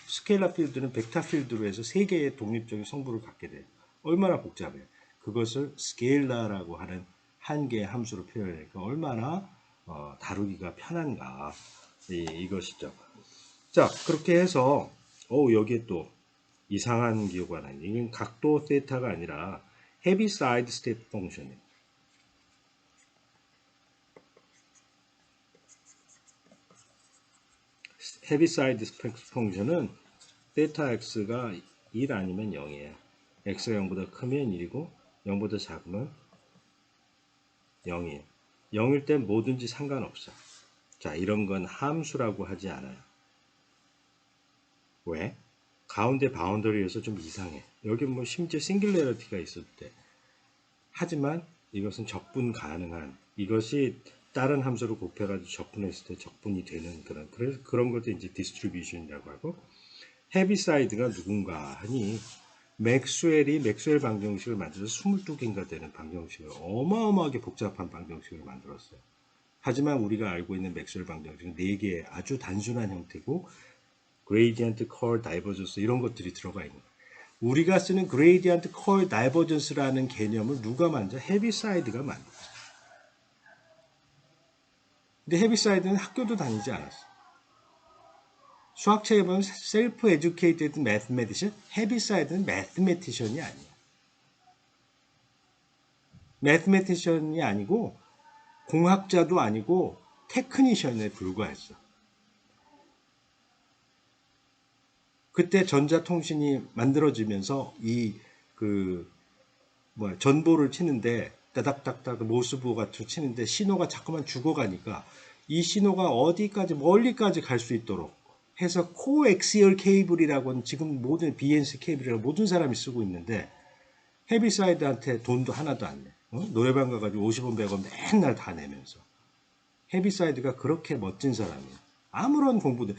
스케일러 필드는 벡터 필드로 해서 세 개의 독립적인 성분을 갖게 돼요. 얼마나 복잡해요. 그것을 스케일러라고 하는 한 개의 함수로 표현하니까 얼마나 다루기가 편한가 이것이죠. 자, 그렇게 해서 여기에 또 이상한 기호가 나요. 이건 각도 세타가 아니라 헤비사이드 스텝 펑션이에요. 헤비사이드 펑션은 세타 x가 1 아니면 0이에요. x가 0보다 크면 1이고 0보다 작으면 0이에요. 0일 땐 뭐든지 상관없어. 자, 이런 건 함수라고 하지 않아요. 왜? 가운데 바운더리에서 좀 이상해. 여기 뭐 심지어 싱귤레러티가 있을 때. 하지만 이것은 적분 가능한, 이것이 다른 함수로 곱해가지고 적분했을 때 적분이 되는 그런 것도 이제 디스트리뷰션이라고 하고, 헤비사이드가 누군가 하니 맥스웰이 맥스웰 방정식을 만들어서 22개인가 되는 방정식을 어마어마하게 복잡한 방정식을 만들었어요. 하지만 우리가 알고 있는 맥스웰 방정식은 4개의 아주 단순한 형태고 그레이디언트, 컬, 다이버전스 이런 것들이 들어가 있는 거예요. 우리가 쓰는 그레이디언트, 컬, 다이버전스라는 개념을 누가 만져? 헤비사이드가 만들었어요. 근데 헤비사이드는 학교도 다니지 않았어. 수학책에 보면 셀프 에듀케이티드 매스메티션, 헤비사이드는 매스메티션이 아니야. 매스메티션이 아니고 공학자도 아니고 테크니션에 불과했어. 그때 전자통신이 만들어지면서 전보를 치는데 따닥따닥 모스보 같은 치는데 신호가 자꾸만 죽어가니까 이 신호가 어디까지 멀리까지 갈 수 있도록 해서 코엑시얼 케이블이라고는 지금 모든 BNC 케이블이라고 모든 사람이 쓰고 있는데 헤비사이드한테 돈도 하나도 안 내. 노래방 가가지고 50원 100원 맨날 다 내면서. 헤비사이드가 그렇게 멋진 사람이에요. 아무런 공부도.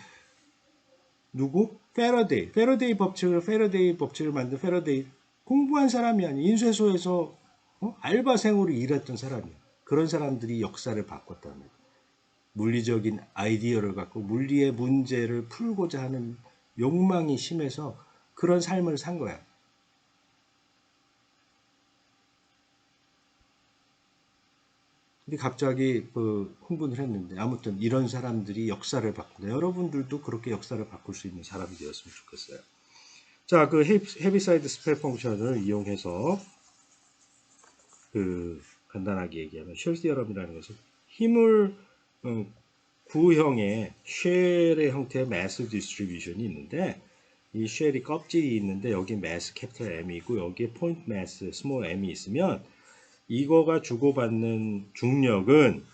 누구? 페러데이 법칙을 만든 페러데이 공부한 사람이 아니야. 인쇄소에서 알바생으로 일했던 사람이야. 그런 사람들이 역사를 바꿨다는 거야. 물리적인 아이디어를 갖고 물리의 문제를 풀고자 하는 욕망이 심해서 그런 삶을 산 거야. 근데 갑자기 흥분을 했는데 아무튼 이런 사람들이 역사를 바꾼다. 여러분들도 그렇게 역사를 바꿀 수 있는 사람이 되었으면 좋겠어요. 자, 그 헤비사이드 스펠 펑션을 이용해서 간단하게 얘기하면 쉘 시어럼이라는 것은 힘을 구형의 쉘의 형태의 매스 디스트리뷰션이 있는데 이 쉘이 껍질이 있는데 여기 매스 캐피탈 M이 있고 여기에 포인트 매스 스몰 m이 있으면 이거가 주고받는 중력은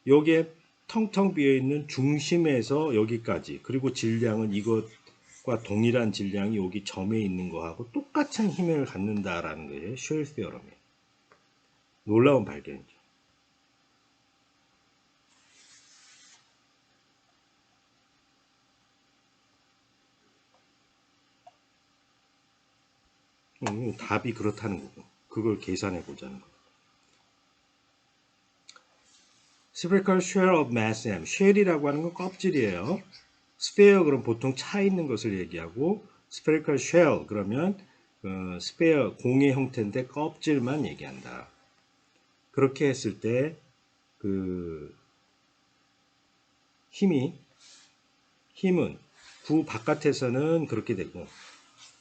여기에 텅텅 비어있는 중심에서 여기까지 그리고 질량은 이것과 동일한 질량이 여기 점에 있는 거하고 똑같은 힘을 갖는다라는 거예요. 쉘 시어럼이에요. 놀라운 발견이죠. 답이 그렇다는 거고 그걸 계산해 보자는 거예요. Spherical shell of mass m. shell이라고 하는 건 껍질이에요. sphere 그럼 보통 차 있는 것을 얘기하고 spherical shell 그러면 sphere 공의 형태인데 껍질만 얘기한다. 그렇게 했을 때 힘은 구 바깥에서는 그렇게 되고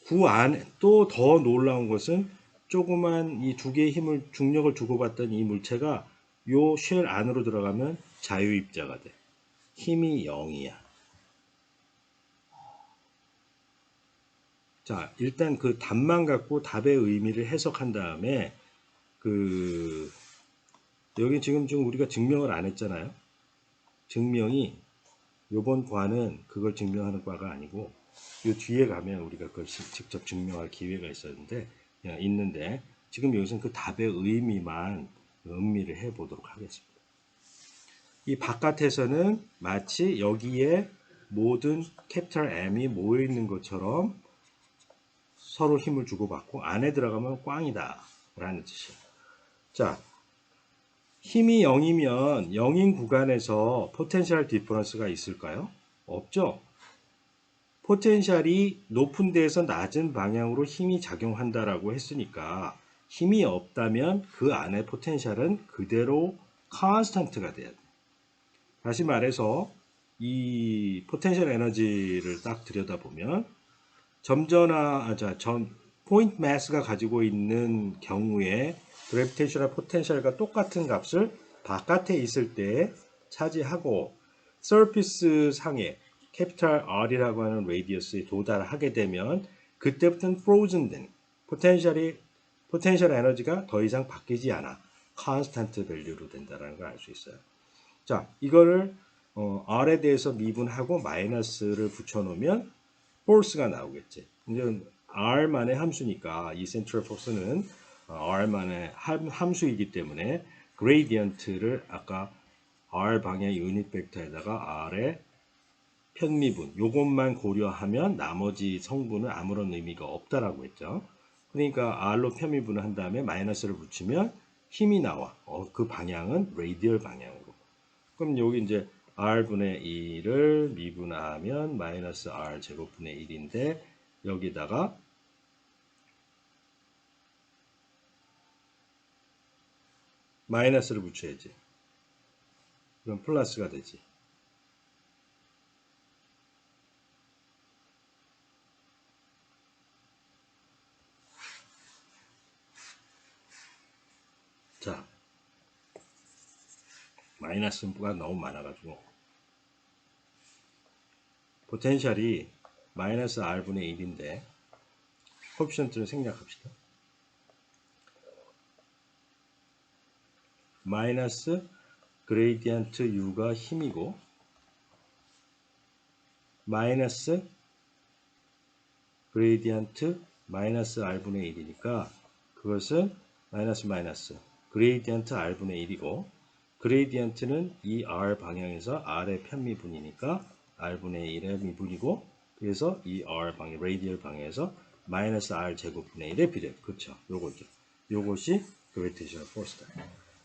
구 안에 또 더 놀라운 것은 조그만 이 두 개의 힘을 중력을 주고받던 이 물체가 요 쉘 안으로 들어가면 자유입자가 돼. 힘이 0이야. 자, 일단 그 답만 갖고 답의 의미를 해석한 다음에 여기 지금 우리가 증명을 안 했잖아요. 증명이 요번 과는 그걸 증명하는 과가 아니고 요 뒤에 가면 우리가 그걸 직접 증명할 기회가 있는데 지금 여기서는 그 답의 의미만 음미를 해 보도록 하겠습니다. 이 바깥에서는 마치 여기에 모든 캐피탈 M이 모여 있는 것처럼 서로 힘을 주고받고 안에 들어가면 꽝이다 라는 뜻이에요. 자, 힘이 0이면 0인 구간에서 포텐셜 디퍼런스가 있을까요? 없죠. 포텐셜이 높은 데에서 낮은 방향으로 힘이 작용한다라고 했으니까 힘이 없다면 그 안에 포텐셜은 그대로 컨스턴트가 돼야 돼. 다시 말해서 이 포텐셜 에너지를 딱 들여다보면 포인트 매스가 가지고 있는 경우에 그래비테이셔널 포텐셜과 똑같은 값을 바깥에 있을 때 차지하고 서피스 상에 캐피탈 R이라고 하는 레디어스에 도달하게 되면 그때부터는 프로즌 된 포텐셜 에너지가 더 이상 바뀌지 않아 컨스탄트 밸류로 된다는 걸 알 수 있어요. 자, 이거를 R에 대해서 미분하고 마이너스를 붙여놓으면 force가 나오겠지. 이제 R만의 함수니까 이 센트럴 포스는 R만의 함수이기 때문에 그레이디언트를 아까 R 방향 유닛 벡터에다가 R의 편미분 요것만 고려하면 나머지 성분은 아무런 의미가 없다라고 했죠. 그러니까 R로 편미분을 한 다음에 마이너스를 붙이면 힘이 나와. 그 방향은 레디얼 방향으로. 그럼 여기 이제 R분의 2를 미분하면 마이너스 R 제곱분의 1인데 여기다가 마이너스를 붙여야지. 그럼 플러스가 되지. 자, 마이너스가 너무 많아가지고 포텐셜이 마이너스 R분의 1인데 코피션트를 생략합시다. 마이너스 그레이디언트 U가 힘이고 마이너스 그레이디언트 마이너스 R분의 1이니까 그것은 마이너스 그레이디언트 R분의 1이고 그레이디언트는 이 R 방향에서 R의 편미분이니까 R분의 1의 미분이고 그래서 이 R 방향, 레디얼 방향에서 마이너스 R 제곱분의 1의 비례. 그렇죠. 요거죠. 요것이 그레이테이셔널 포스다.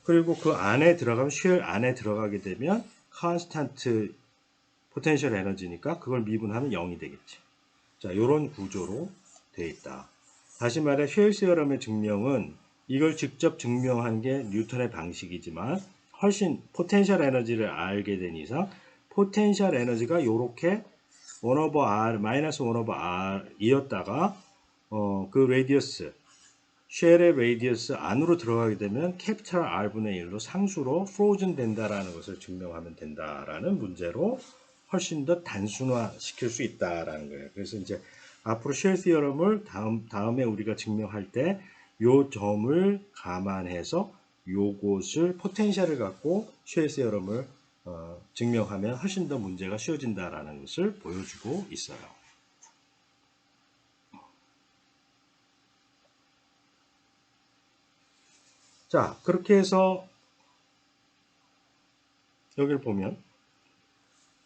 그리고 그 안에 들어가면 쉘 안에 들어가게 되면 컨스탄트 포텐셜 에너지니까 그걸 미분하면 0이 되겠지. 자, 이런 구조로 되어 있다. 다시 말해 쉘 시어럼의 증명은 이걸 직접 증명한 게 뉴턴의 방식이지만 훨씬 포텐셜 에너지를 알게 된 이상 포텐셜 에너지가 이렇게 1 over r, 마이너스 1 over r이었다가 그 레디어스, 쉘의 레디어스 안으로 들어가게 되면 캐피탈 R분의 1로 상수로 프로즌 된다라는 것을 증명하면 된다라는 문제로 훨씬 더 단순화 시킬 수 있다라는 거예요. 그래서 이제 앞으로 쉘 시어럼을 다음에 우리가 증명할 때 요 점을 감안해서 요것을 포텐셜을 갖고 쉘 시어럼을 증명하면 훨씬 더 문제가 쉬워진다라는 것을 보여주고 있어요. 자, 그렇게 해서 여기를 보면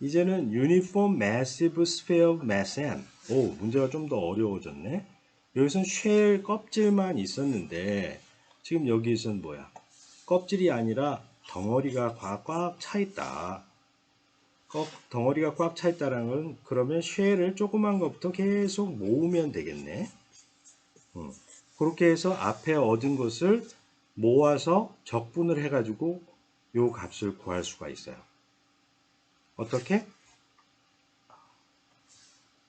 이제는 Uniform Massive Sphere of Mass M. 오, 문제가 좀 더 어려워졌네. 여기서는 쉘 껍질만 있었는데 지금 여기서는 뭐야? 껍질이 아니라 덩어리가 꽉 차 있다. 덩어리가 꽉 차 있다는 건 그러면 쉘을 조그만 것부터 계속 모으면 되겠네. 그렇게 해서 앞에 얻은 것을 모아서 적분을 해가지고 요 값을 구할 수가 있어요. 어떻게?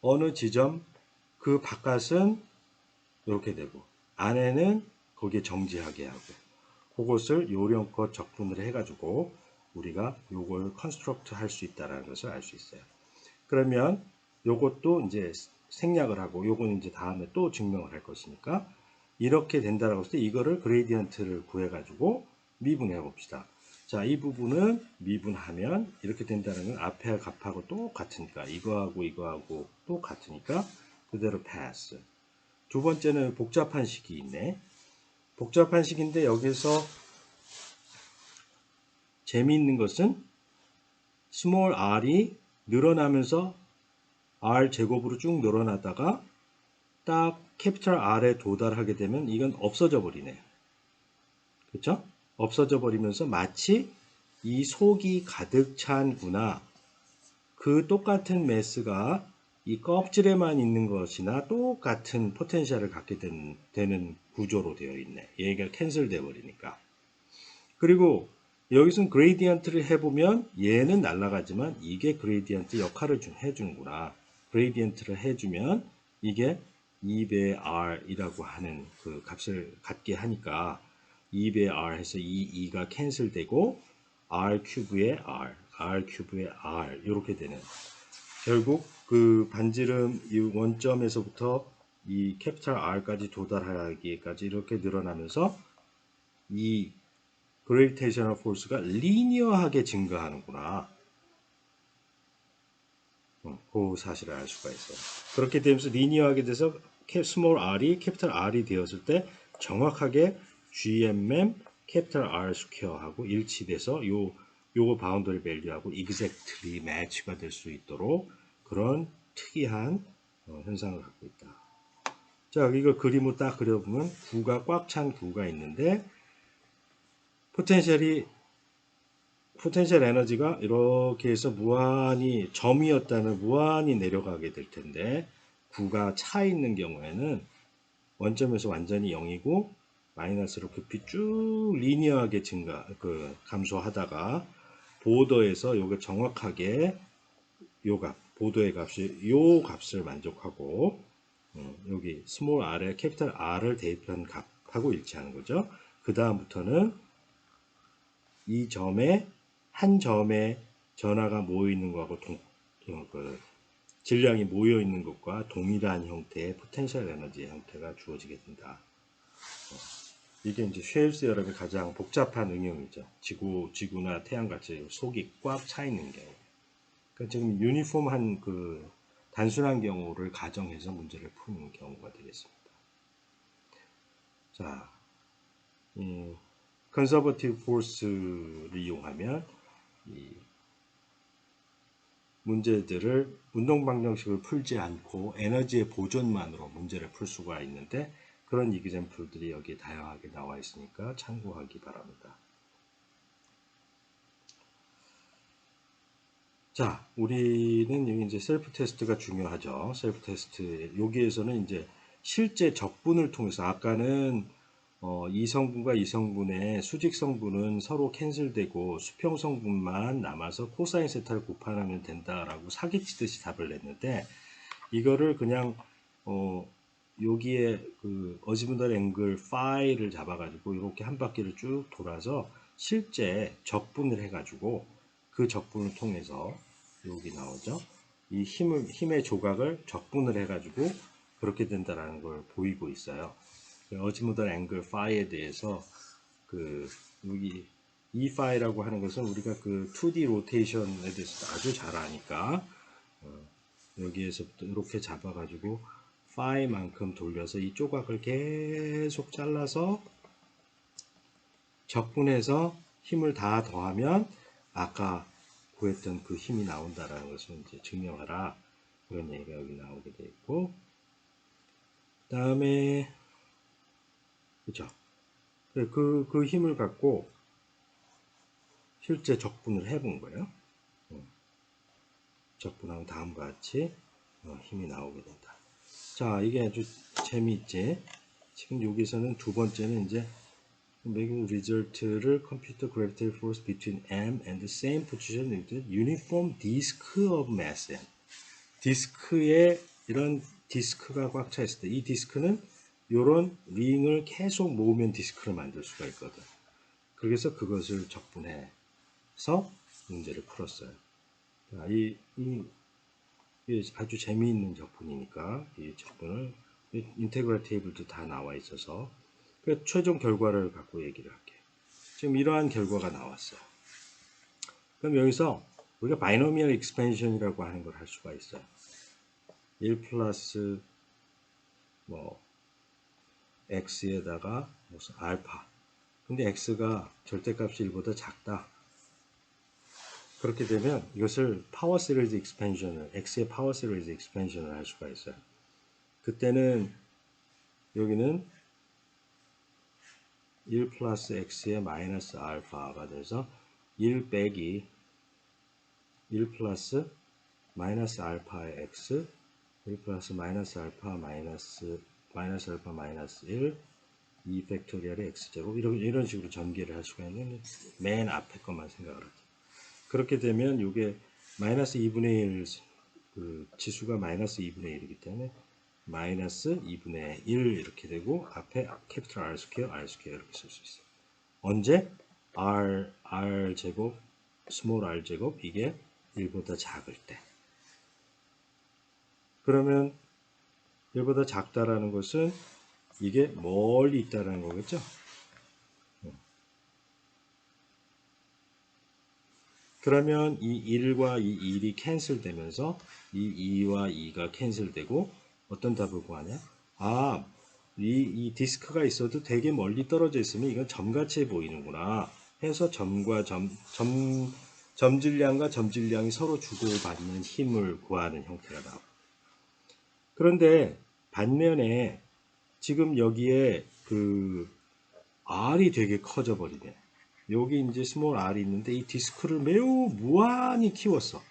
어느 지점 그 바깥은 이렇게 되고 안에는 거기에 정지하게 하고 그것을 요령껏 적분을 해가지고 우리가 요걸 컨스트럭트 할 수 있다는 것을 알 수 있어요. 그러면 요것도 이제 생략을 하고 요거는 이제 다음에 또 증명을 할 것이니까 이렇게 된다라고 했을 때 이거를 그레디언트를 구해가지고 미분해 봅시다. 자, 이 부분은 미분하면 이렇게 된다는 건 앞에 값하고 똑같으니까 이거하고 똑같으니까 그대로 패스. 두 번째는 복잡한 식이 있네. 복잡한 식인데 여기서 재미있는 것은 스몰 r이 늘어나면서 r 제곱으로 쭉 늘어나다가 딱 캐피탈 R에 도달하게 되면 이건 없어져 버리네요. 그렇죠? 없어져 버리면서 마치 이 속이 가득 찬구나. 그 똑같은 매스가 이 껍질에만 있는 것이나 똑같은 포텐셜을 갖게 되는 구조로 되어 있네. 얘가 캔슬돼 버리니까. 그리고 여기서는 그레이디언트를 해보면 얘는 날아가지만 이게 그레이디언트 역할을 좀 해주는구나. 그레이디언트를 해주면 이게 2배 r이라고 하는 그 값을 갖게 하니까 2배 r 해서 이 2가 캔슬되고 r 큐브의 r 이렇게 되는 결국 그 반지름 이 원점에서부터 이 캐피탈 R까지 도달하기까지 이렇게 늘어나면서 이 그래비테이셔널 포스가 리니어하게 증가하는구나. 그 사실을 알 수가 있어요. 그렇게 되면서 리니어하게 돼서 스몰 r이 캐피탈 R이 되었을 때 정확하게 GMM 캐피탈 R 스퀘어하고 일치돼서 요거 바운더리 밸류하고 exactly match가 될 수 있도록 그런 특이한 현상을 갖고 있다. 자, 이거 그림을 딱 그려보면 구가 꽉 찬 구가 있는데 포텐셜 에너지가 이렇게 해서 무한히 점이었다면 무한히 내려가게 될 텐데 구가 차 있는 경우에는 원점에서 완전히 0이고 마이너스로 급히 쭉 리니어하게 감소하다가 보더에서 요게 정확하게 요 값, 보더의 값이 요 값을 만족하고 여기 스몰 r에 캐피탈 R을 대입한 값하고 일치하는 거죠. 그 다음부터는 이 점에 한 점에 전하가 모여 있는 것하고 질량이 모여 있는 것과 동일한 형태의 포텐셜 에너지의 형태가 주어지게 된다. 이게 이제 쉘 시어럼의 가장 복잡한 응용이죠. 지구나 태양같이 속이 꽉 차 있는 경우. 그러니까 지금 유니폼한 그 단순한 경우를 가정해서 문제를 푸는 경우가 되겠습니다. 자, 이 컨서버티브 포스를 이용하면 이 문제들을 운동 방정식을 풀지 않고 에너지의 보존만으로 문제를 풀 수가 있는데 그런 이그젬플들이 여기에 다양하게 나와 있으니까 참고하기 바랍니다. 자, 우리는 여기 이제 셀프 테스트가 중요하죠. 셀프 테스트. 여기에서는 이제 실제 적분을 통해서 아까는 이 성분과 이 성분의 수직 성분은 서로 캔슬되고 수평 성분만 남아서 코사인 세타를 곱하면 된다라고 사기치듯이 답을 냈는데 이거를 그냥 여기에 그 어지문달 앵글 파이를 잡아가지고 이렇게 한 바퀴를 쭉 돌아서 실제 적분을 해가지고 그 적분을 통해서 여기 나오죠. 이 힘의 조각을 적분을 해가지고 그렇게 된다라는 걸 보이고 있어요. 어지무달 앵글 파이에 대해서 그 여기 이 파이라고 하는 것은 우리가 그 2D 로테이션에 대해서 아주 잘 아니까 여기에서부터 이렇게 잡아가지고 파이만큼 돌려서 이 조각을 계속 잘라서 적분해서 힘을 다 더하면 아까 구했던 그 힘이 나온다라는 것을 이제 증명하라 그런 얘기가 여기 나오게 돼 있고 다음에 그죠? 그 힘을 갖고 실제 적분을 해본 거예요. 적분하면 다음과 같이 힘이 나오게 된다. 자, 이게 아주 재미있지? 지금 여기서는 두 번째는 이제 making result를 computer gravitational force between M and the same position with the uniform disk of mass M. 디스크에 이런 디스크가 꽉 차 있을 때 이 디스크는 이런 링을 계속 모으면 디스크를 만들 수가 있거든. 그래서 그것을 적분해서 문제를 풀었어요. 자, 이 아주 재미있는 적분이니까 이 적분을 인테그랄 테이블도 다 나와 있어서 최종 결과를 갖고 얘기를 할게요. 지금 이러한 결과가 나왔어요. 그럼 여기서 우리가 바이노미얼 익스펜션이라고 하는 걸 할 수가 있어요. 1 플러스 뭐 x에다가 무슨 알파. 근데 x가 절대값이 1보다 작다. 그렇게 되면 이것을 파워 시리즈 익스펜션을 x의 파워 시리즈 익스펜션을 할 수가 있어요. 그때는 여기는 1 플러스 x의 마이너스 알파가 돼서 1 빼기 1 플러스 마이너스 알파의 x 1 플러스 마이너스 알파 마이너스 알파 마이너스 1 2 팩토리얼의 x제곱 이런 식으로 전개를 할 수가 있는 맨 앞에 것만 생각을 하죠. 그렇게 되면 이게 마이너스 2분의 1 그 지수가 마이너스 2분의 1이기 때문에 마이너스 2분의 1 이렇게 되고 앞에 캐피탈 R 스퀘어 이렇게 쓸 수 있어요. 언제? R 제곱 스몰 r 제곱 이게 1보다 작을 때. 그러면 1보다 작다라는 것은 이게 멀리 있다라는 거겠죠? 그러면 이 1과 이 1이 캔슬되면서 이 2와 2가 캔슬되고 어떤 답을 구하냐? 아, 이 디스크가 있어도 되게 멀리 떨어져 있으면 이건 점같이 보이는구나 해서 점질량과 점질량이 서로 주고받는 힘을 구하는 형태가 나오고 그런데 반면에 지금 여기에 그 R이 되게 커져 버리네. 여기 이제 스몰 R이 있는데 이 디스크를 매우 무한히 키웠어.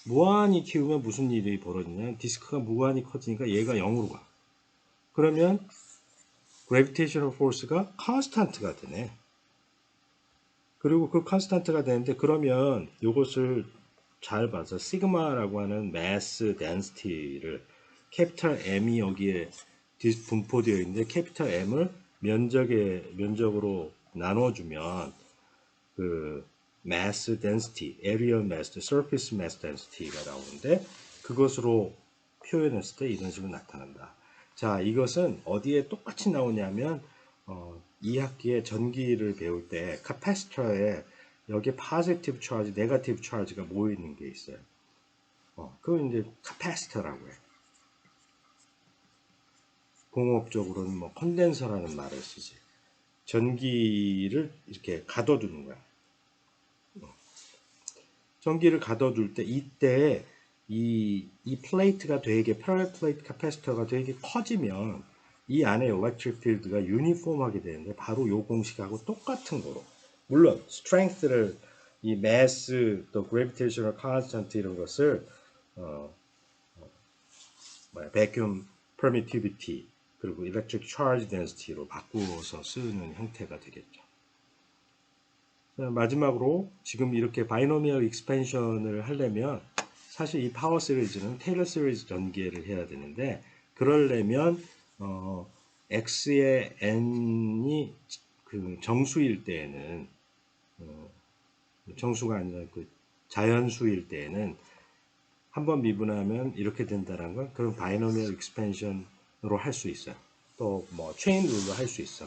무한히 키우면 무슨 일이 벌어지냐? 디스크가 무한히 커지니까 얘가 0으로 가. 그러면 gravitational force가 constant가 되네. 그리고 그 constant가 되는데 그러면 이것을 잘 봐서 시그마라고 하는 mass density를 캐피탈 M이 여기에 분포되어 있는데 캐피탈 M을 면적으로 나눠주면 그 mass density, area mass, surface mass density가 나오는데 그것으로 표현했을 때 이런 식으로 나타난다. 자, 이것은 어디에 똑같이 나오냐면 2학기에 전기를 배울 때 카파시터에 여기에 positive charge, negative charge가 모여 있는 게 있어요. 그건 이제 카파시터라고 해. 공업적으로는 뭐 컨덴서라는 말을 쓰지. 전기를 이렇게 가둬두는 거야. 전기를 가둬둘 때 이때 이 플레이트가 되게 패럴 플레이트 카패시터가 되게 커지면 이 안에 electric field가 유니폼하게 되는데 바로 요 공식하고 똑같은 거로 물론 strength를 이 mass, 또 gravitational constant 이런 것을 vacuum permittivity 그리고 electric charge density로 바꾸어서 쓰는 형태가 되겠죠. 자, 마지막으로 지금 이렇게 바이노미얼 익스펜션을 하려면 사실 이 파워 시리즈는 테일러 시리즈 전개를 해야 되는데 그러려면 x의 n이 그 정수일 때에는 정수가 아니라 그 자연수일 때에는 한번 미분하면 이렇게 된다는 건 그런 바이노미얼 익스펜션으로 할 수 있어요. 또 뭐 체인 룰로 할 수 있어.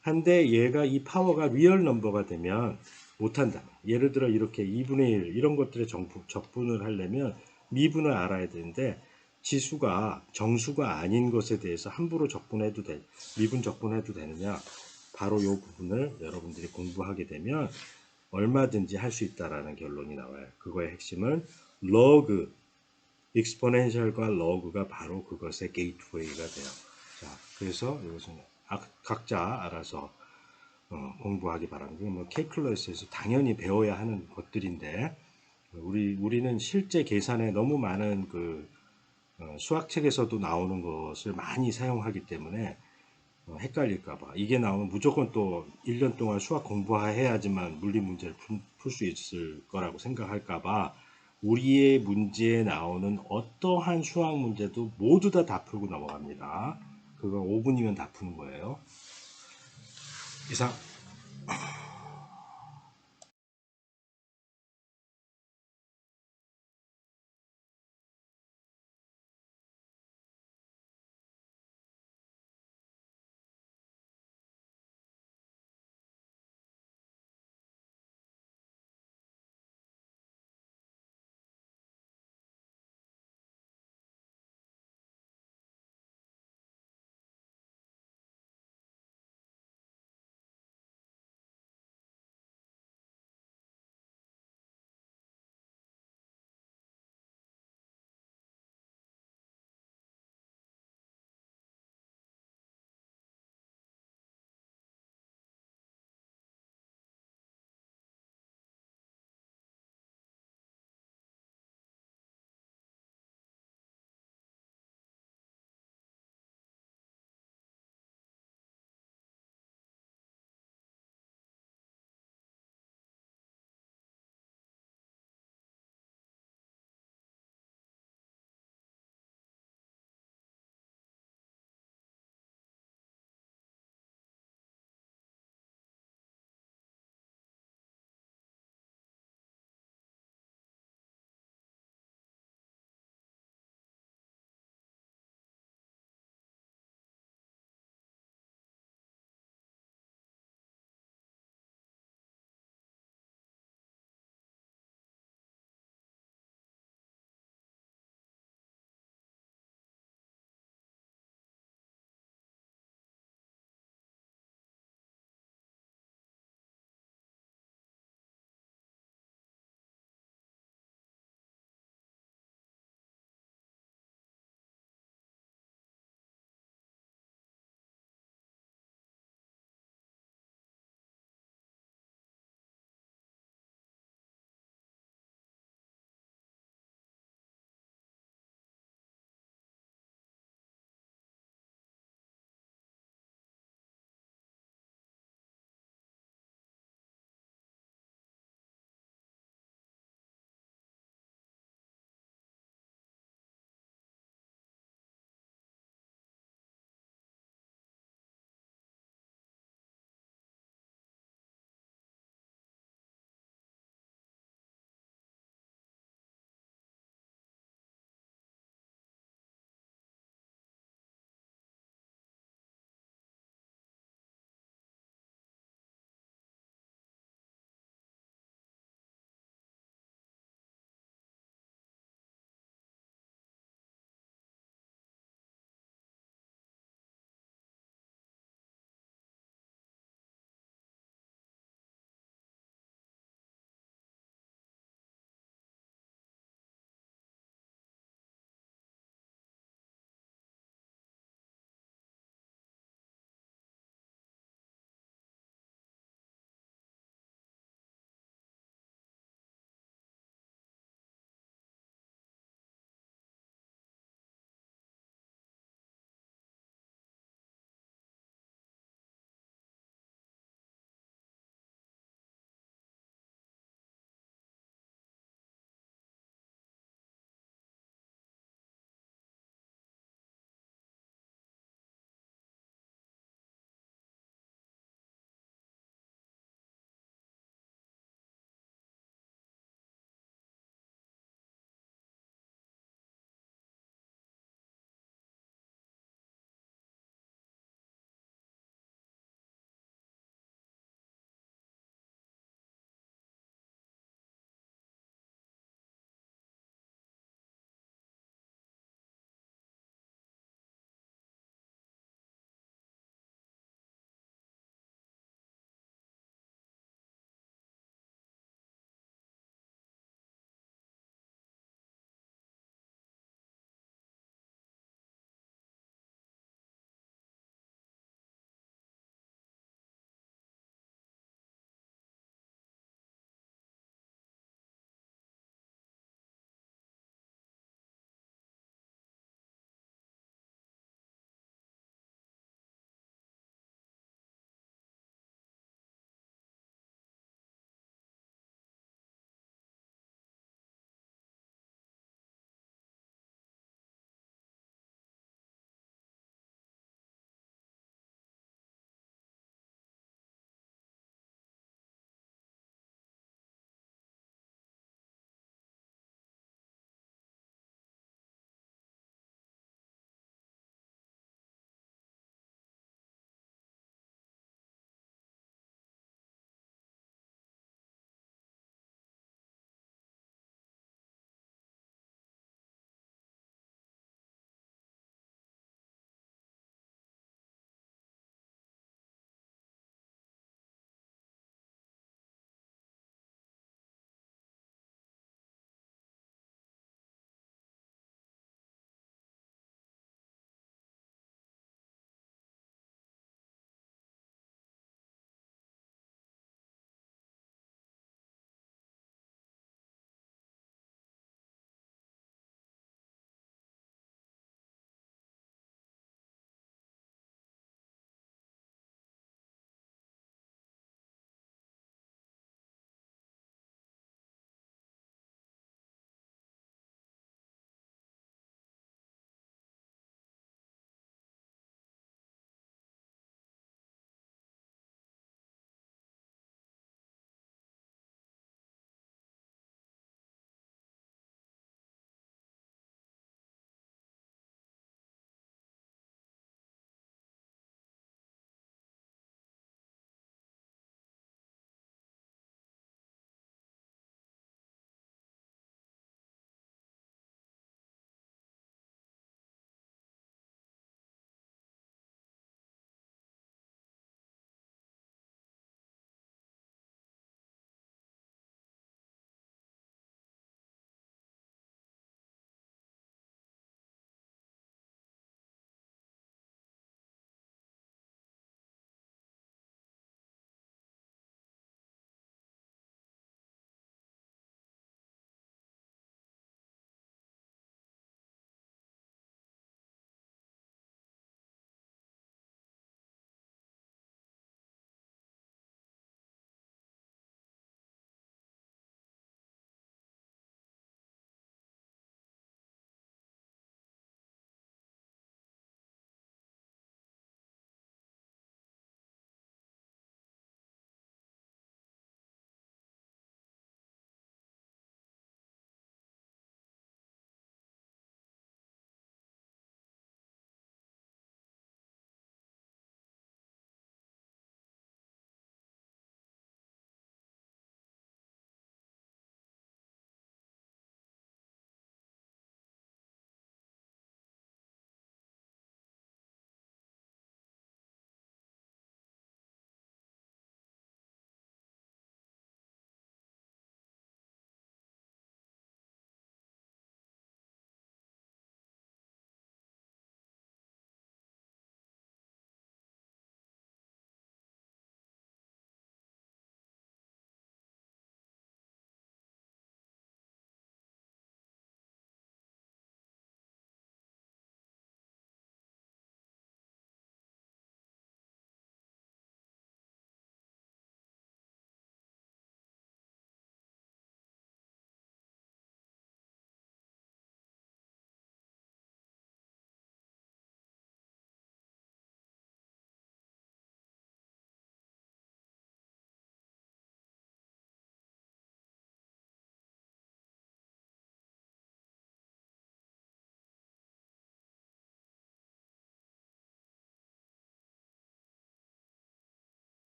한데 얘가 이 파워가 리얼 넘버가 되면 못한다. 예를 들어 이렇게 2분의 1 이런 것들의 적분을 하려면 미분을 알아야 되는데 지수가 정수가 아닌 것에 대해서 함부로 적분해도 돼. 미분 적분해도 되느냐? 바로 이 부분을 여러분들이 공부하게 되면 얼마든지 할 수 있다라는 결론이 나와요. 그거의 핵심은 log, 익스포넨셜과 log가 바로 그것의 게이트웨이가 돼요. 자, 그래서 이것은 각자 알아서 공부하기 바랍니다. 뭐 calculus에서 당연히 배워야 하는 것들인데 우리는 실제 계산에 너무 많은 그 수학책에서도 나오는 것을 많이 사용하기 때문에 헷갈릴까봐 이게 나오면 무조건 또 1년 동안 수학 공부해야지만 물리 문제를 풀 수 있을 거라고 생각할까봐 우리의 문제에 나오는 어떠한 수학 문제도 모두 다 풀고 넘어갑니다. 그거 5분이면 다 푸는 거예요. 이상.